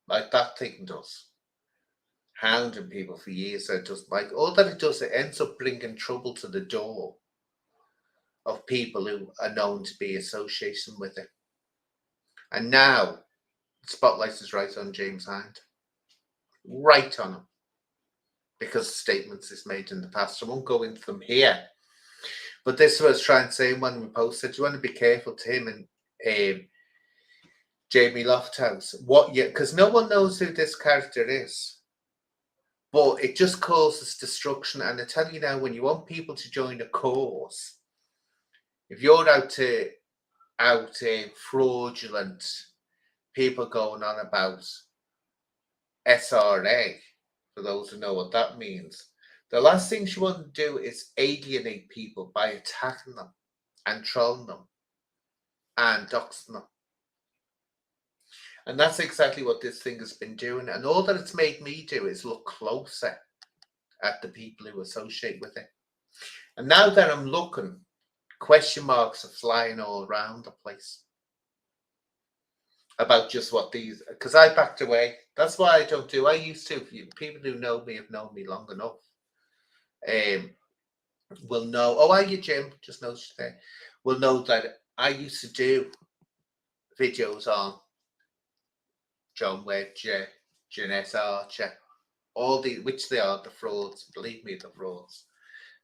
like that thing does, hounding people for years, it does, like, all that it does, it ends up bringing trouble to the door of people who are known to be associated with it. And now, the spotlight is right on James Hind. Right on him. Because statements he's made in the past. I won't go into them here. But this is what I was trying to say when we posted. You want to be careful to him and Jamie Lofthouse. Because no one knows who this character is. But it just causes destruction. And I tell you now, when you want people to join a cause, if you're out fraudulent people going on about SRA, for those who know what that means, the last thing you want to do is alienate people by attacking them and trolling them and doxing them. And that's exactly what this thing has been doing. And all that it's made me do is look closer at the people who associate with it. And now that I'm looking, question marks are flying all around the place about just what these, because I backed away. That's why I don't do. I used to. People who know me have known me long enough. Will know. Oh, are you, Jim? Just noticed there. Will know that I used to do videos on John Wedger, Jeanette Archer, all the, which they are the frauds. Believe me, the frauds.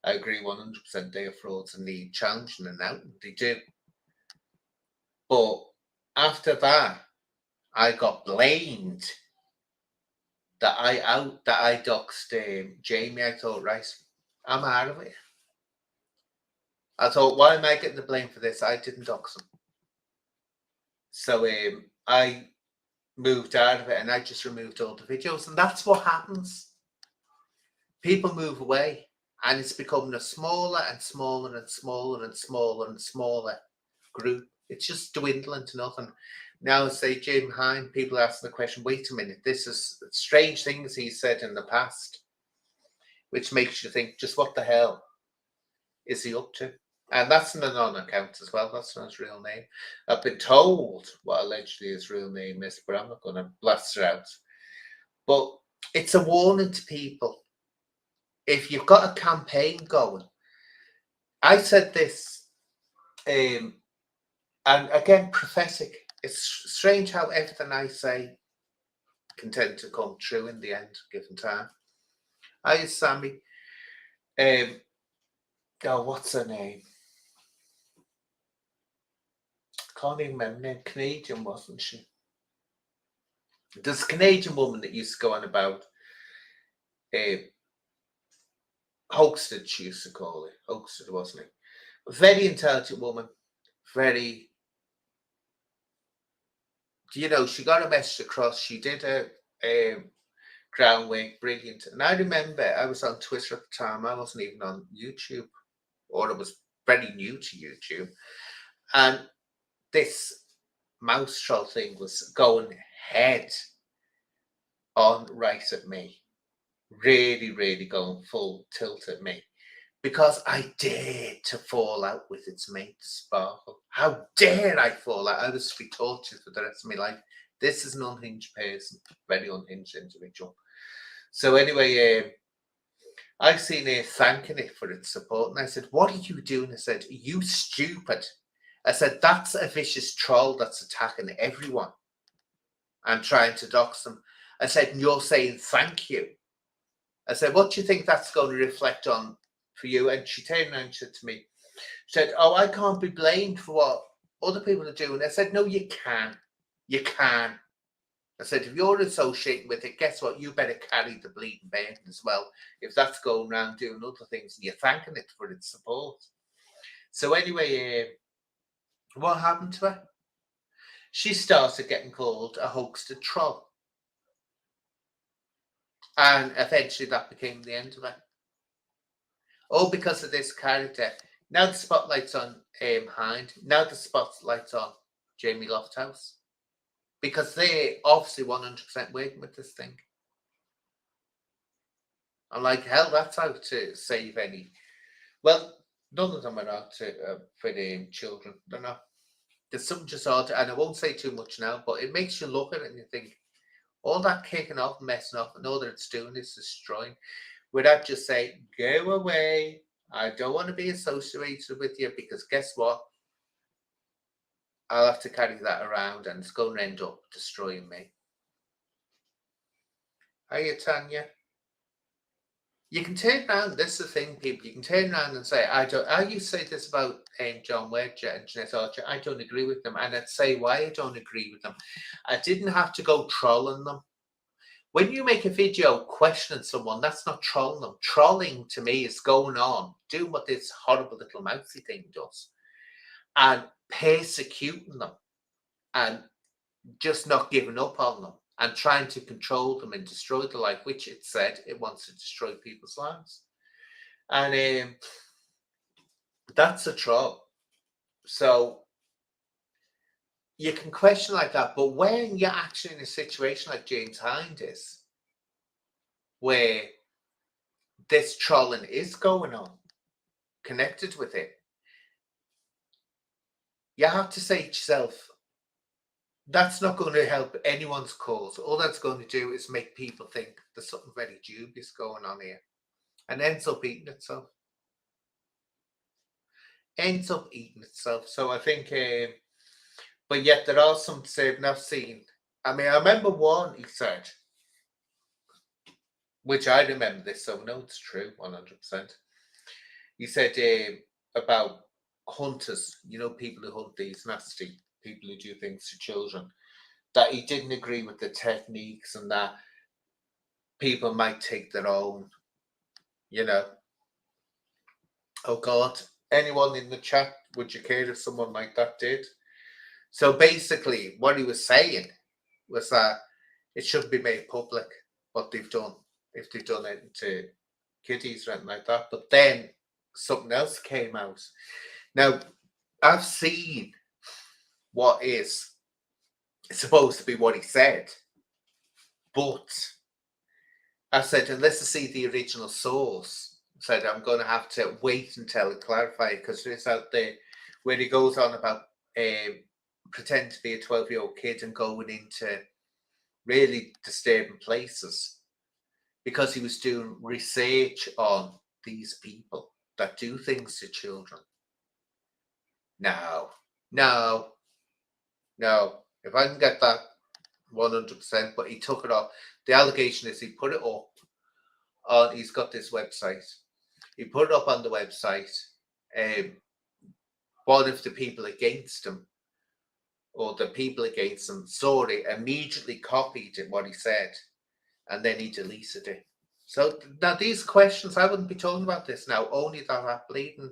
I agree 100% they are frauds and need challenging and out. They do. But after that, I got blamed that I doxed Jamie. I thought, right, I'm out of it. I thought, why am I getting the blame for this? I didn't dox him. So I moved out of it and I just removed all the videos. And that's what happens. People move away and it's becoming a smaller and smaller and smaller and smaller and smaller group. It's just dwindling to nothing. Now, say Jim Hine, people asking the question, wait a minute, this is strange things he said in the past, which makes you think, just what the hell is he up to? And that's an anon account as well. That's not his real name. I've been told what allegedly his real name is, but I'm not going to blast it out. But it's a warning to people. If you've got a campaign going, I said this, and again, prophetic. It's strange how everything I say can tend to come true in the end, given time. Hi, Sammy. Oh, what's her name? Can't even remember her name. Canadian, wasn't she? There's a Canadian woman that used to go on about Hoaxed, she used to call it. Hoaxed, wasn't it? A very intelligent woman. Very, you know, she got a message across. She did a groundwork, brilliant. And I remember I was on Twitter at the time. I wasn't even on YouTube, or it was very new to YouTube. And this mouse troll thing was going head on right at me. Really, really going full tilt at me. Because I dared to fall out with its mate, Sparkle. How dare I fall out? I was to be tortured for the rest of my life. This is an unhinged person, very unhinged individual. So anyway, I've seen her thanking it for its support. And I said, what are you doing? I said, you stupid. I said, that's a vicious troll that's attacking everyone and trying to dox them. I said, and you're saying thank you. I said, what do you think that's going to reflect on for you? And she turned around and said to me, she said, oh, I can't be blamed for what other people are doing. I said, no, you can. You can. I said, if you're associating with it, guess what? You better carry the bleeding burden as well. If that's going around doing other things and you're thanking it for its support. So anyway, what happened to her? She started getting called a hoaxed troll. And eventually that became the end of it. All because of this character. Now the spotlight's on Hind. Now the spotlight's on Jamie Lofthouse. Because they're obviously 100% working with this thing. I'm like, hell, that's out to save any. Well, none of them are out to, for the children. They're not. There's something just odd, and I won't say too much now, but it makes you look at it and you think, all that kicking off, messing up, and all that it's doing is destroying. Without just saying, go away. I don't want to be associated with you because guess what? I'll have to carry that around and it's going to end up destroying me. Hiya, Tanya. You can turn around, this is the thing, people. You can turn around and say, I used to say this about John Wedger and Jeanette Archer. I don't agree with them. And I'd say why I don't agree with them. I didn't have to go trolling them. When you make a video questioning someone, that's not trolling them. Trolling to me is going on, doing what this horrible little mousy thing does, and persecuting them, and just not giving up on them, and trying to control them and destroy their life, which it said it wants to destroy people's lives. And that's a troll. So you can question like that, but when you're actually in a situation like James Hind is, where this trolling is going on, connected with it, you have to say to yourself, that's not going to help anyone's cause. All that's going to do is make people think there's something very dubious going on here, and ends up eating itself. So I think, but yet there are some saving I've seen. I mean, I remember one he said, which I remember this, so no, it's true, 100%. He said about hunters, people who hunt these nasty people who do things to children, that he didn't agree with the techniques and that people might take their own, Oh God, anyone in the chat, would you care if someone like that did? So basically, what he was saying was that it shouldn't be made public what they've done, if they've done it to kiddies or anything like that. But then something else came out. Now, I've seen what is supposed to be what he said, but I said, unless I see the original source, I said, I'm going to have to wait until it clarified, because it's out there where he goes on about pretending to be a 12-year-old kid and going into really disturbing places, because he was doing research on these people that do things to children. No. If I can get that 100%, but he took it off. The allegation is he put it up on, he's got this website. He put it up on the website. One of the people against him, or the people against him, saw it, immediately copied it, what he said, and then he deleted it. So now these questions, I wouldn't be talking about this now, only that bleeding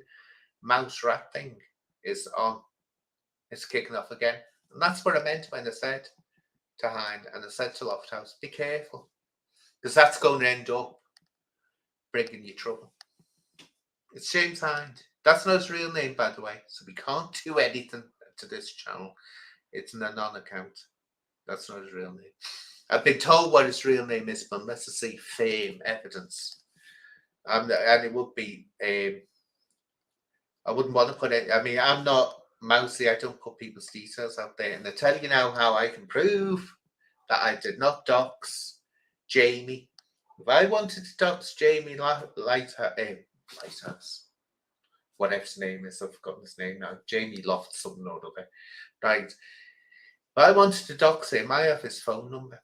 mouse rat thing is on. It's kicking off again. And that's what I meant when I said to Hind and I said to Lofthouse, be careful, because that's going to end up bringing you trouble. It's James Hind. That's not his real name, by the way, so we can't do anything to this channel. It's an anon account. That's not his real name. I've been told what his real name is, but unless I see firm evidence, and it would be, I wouldn't want to put it. I mean, I'm not mousy. I don't put people's details out there. And I tell you now how I can prove that I did not dox Jamie. If I wanted to dox Jamie Lighthouse, whatever his name is, I've forgotten his name now. Jamie Loft something or other. Right. If I wanted to dox him, I have his phone number.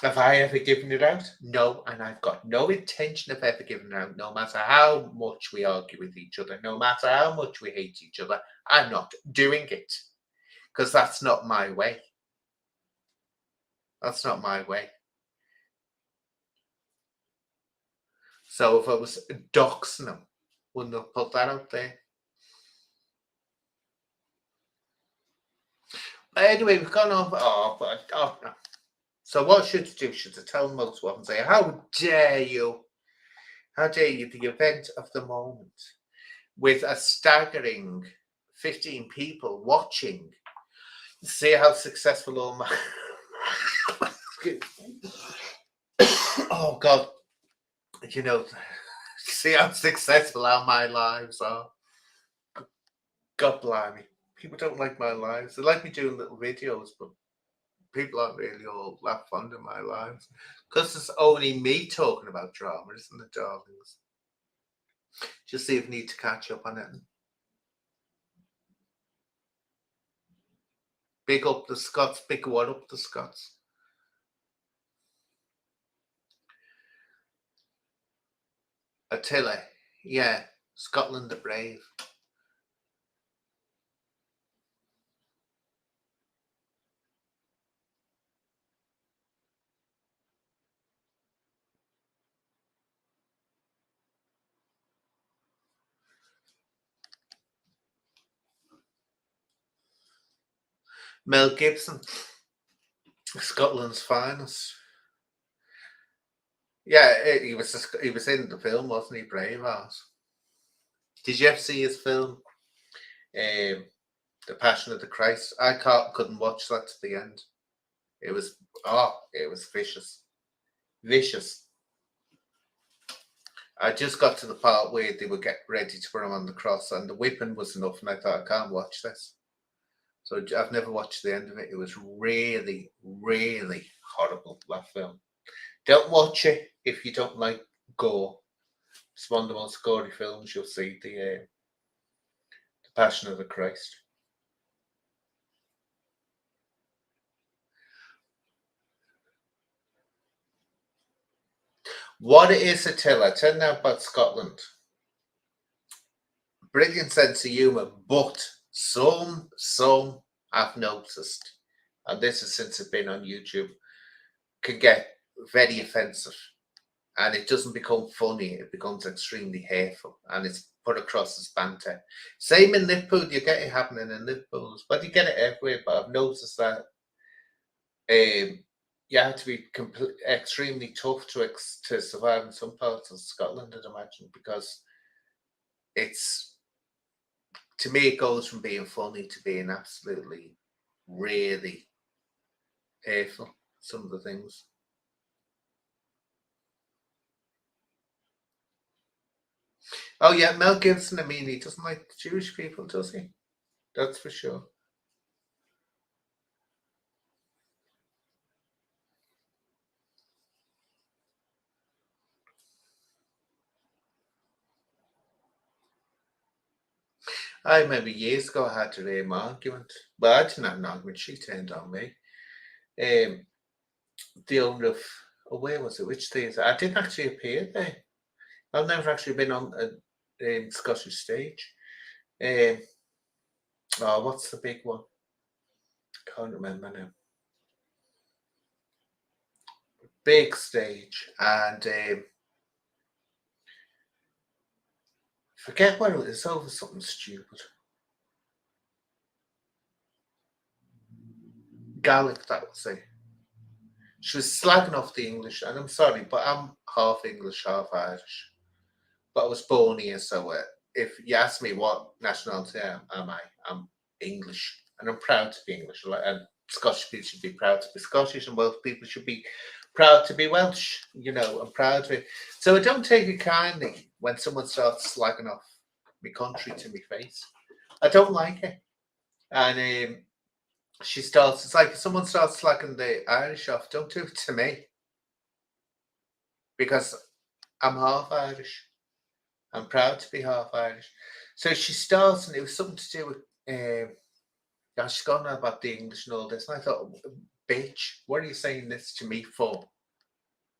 Have I ever given it out? No, and I've got no intention of ever giving it out, no matter how much we argue with each other, no matter how much we hate each other. I'm not doing it, because that's not my way. That's not my way. So if I was doxing them, wouldn't have put that out there. But anyway, we've gone off. No. So what should I do? Should I tell them what's what and say, how dare you? How dare you? The event of the moment, with a staggering 15 people watching, see how successful all my oh God, see how successful all my lives are. God blimey, people don't like my lives. They like me doing little videos, but people aren't really all that fond of my lives, because it's only me talking about drama, isn't it, darlings? Just see if we need to catch up on it. Big up the Scots. Big one up the Scots. Attila, yeah, Scotland the brave. Mel Gibson, Scotland's finest. Yeah, he was in the film, wasn't he? Braveheart. Did you ever see his film, The Passion of the Christ? I couldn't watch that to the end. It was vicious. I just got to the part where they were getting ready to put him on the cross, and the whipping was enough, and I thought, I can't watch this. So I've never watched the end of it. It was really, really horrible, that film. Don't watch it if you don't like gore. It's one of the most gory films you'll see, the Passion of the Christ. What it is, Attila, tell now about Scotland. Brilliant sense of humour, but some I've noticed, and this is since it's been on YouTube, can get very offensive. And it doesn't become funny, it becomes extremely hateful, and it's put across as banter. Same in Liverpool, you get it happening in Liverpool, but you get it everywhere. But I've noticed that you have to be extremely tough to survive in some parts of Scotland, I'd imagine, because it's, to me, it goes from being funny to being absolutely, really hateful, some of the things. Oh yeah, Mel Gibson, I mean, he doesn't like Jewish people, does he? That's for sure. I remember years ago I had an argument. Well, I didn't have an argument, she turned on me. The owner of, oh, where was it? Which theatre? I didn't actually appear there. I've never actually been on a Scottish stage. Oh, what's the big one? Can't remember now. Big stage, and forget what it was, over something stupid. Gaelic, that was it. She was slagging off the English, and I'm sorry, but I'm half English, half Irish. But I was born here, so if you ask me what nationality am I, I'm English, and I'm proud to be English. And Scottish people should be proud to be Scottish, and Welsh people should be proud to be Welsh. You know, I'm proud of it. So I don't take it kindly when someone starts slagging off my country to my face. I don't like it. And she starts, it's like if someone starts slagging the Irish off, don't do it to me, because I'm half Irish. I'm proud to be half Irish. So she starts, and it was something to do with, she's gone on about the English and all this. And I thought, bitch, what are you saying this to me for?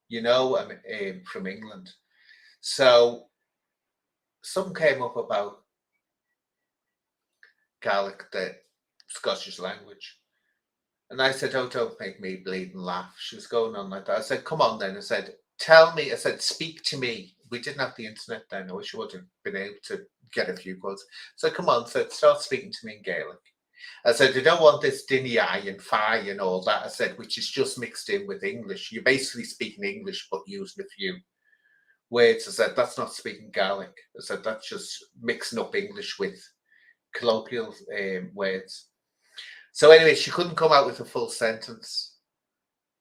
You know, I'm from England. So something came up about Gaelic, the Scottish language. And I said, oh, don't make me bleed and laugh. She was going on like that. I said, come on then. I said, tell me. I said, speak to me. We didn't have the internet then. I wish I would have been able to get a few quotes. So come on, so start speaking to me in Gaelic. I said, I don't want this dinny eye and fi and all that. I said, which is just mixed in with English. You're basically speaking English, but using a few words. I said, that's not speaking Gaelic. I said, that's just mixing up English with colloquial words. So anyway, she couldn't come out with a full sentence.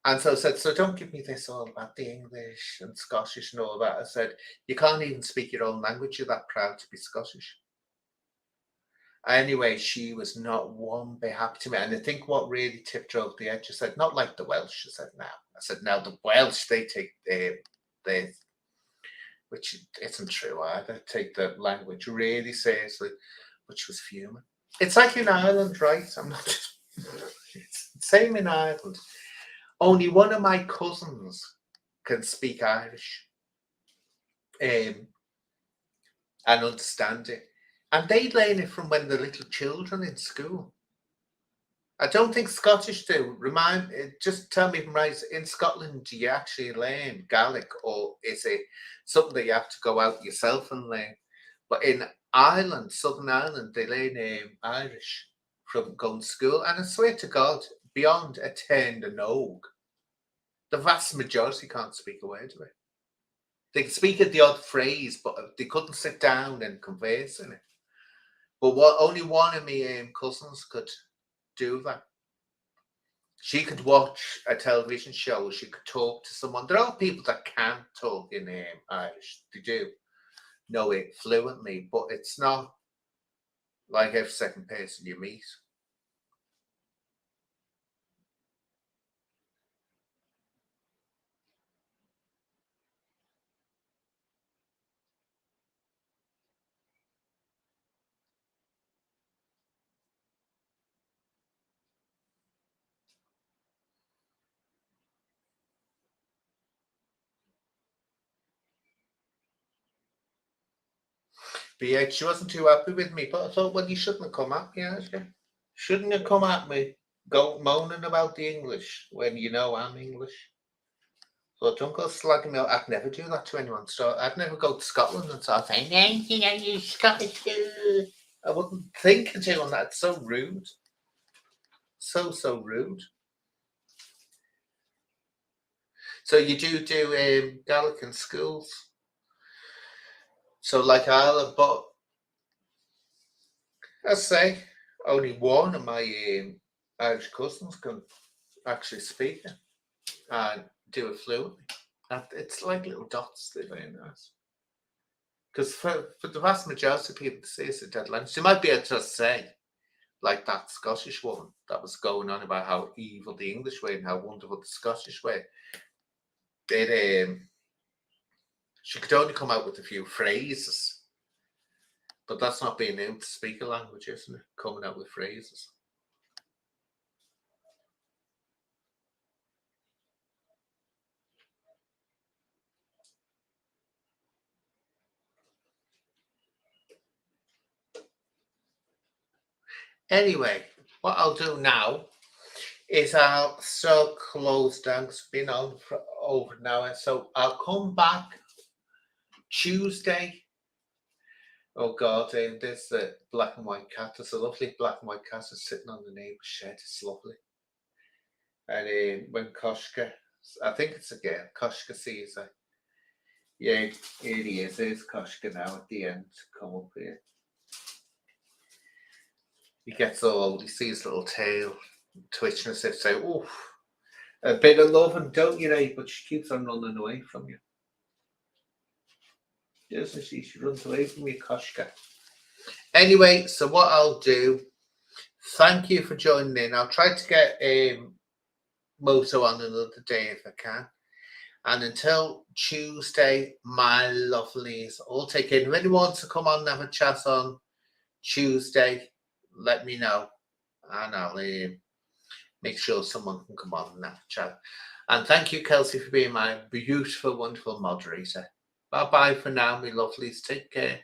And so I said, so don't give me this all about the English and Scottish and all that. I said, you can't even speak your own language. You're that proud to be Scottish. Anyway, she was not one bit happy to me. And I think what really tipped her over the edge, I said, not like the Welsh. I said, now. I said, now the Welsh, they take which isn't true either, take the language really seriously. But she was fuming. It's like in Ireland, right? I'm not just, it's the same in Ireland. Only one of my cousins can speak Irish and understand it. And they learn it from when they're little children in school. I don't think Scottish do. Just tell me if I'm right. In Scotland, do you actually learn Gaelic, or is it something that you have to go out yourself and learn? But in Ireland, Southern Ireland, they learn Irish from going to school. And I swear to God, beyond a turn and oak, the vast majority can't speak a word of it. They can speak the odd phrase, but they couldn't sit down and converse in it. But only one of my cousins could do that. She could watch a television show. She could talk to someone. There are people that can talk in Irish. They do know it fluently, but it's not like every second person you meet. But yeah, she wasn't too happy with me. But I thought, well, you shouldn't have come at me, actually. Shouldn't have come at me, go moaning about the English when you know I'm English. So don't go slagging me out. I'd never do that to anyone. So I'd never go to Scotland and start saying, "Hey, you know, you Scottish." I wouldn't think of doing that. It's so rude. So rude. So you do Gaelic in schools. So like Ireland, but I say only one of my Irish cousins can actually speak it and do it fluently. And it's like little dots. They're very nice. Because for the vast majority of people to say it's a dead language, they might be able to say, like that Scottish woman that was going on about how evil the English way and how wonderful the Scottish way. She could only come out with a few phrases, but that's not being able to speak a language, isn't it? Coming out with phrases. Anyway, what I'll do now is I'll start close down because it's been on for over an hour. So I'll come back Tuesday. Oh God, there's the black and white cat. There's a lovely black and white cat that's sitting on the neighbour's shed. It's lovely. And when Koshka, I think it's a girl, Koshka sees her. Yeah, here he is. There's Koshka now at the end. Come up here. He gets all, he sees his little tail twitching as if say, "Oof, a bit of loving, don't you, Ray?" But she keeps on running away from you. Doesn't she? She runs away from you, Koshka. Anyway, so what I'll do, thank you for joining in. I'll try to get Moto on another day if I can. And until Tuesday, my lovelies, all take care. If anyone wants to come on and have a chat on Tuesday, let me know. And I'll make sure someone can come on and have a chat. And thank you, Kelsey, for being my beautiful, wonderful moderator. Bye-bye for now, my lovelies. Take care.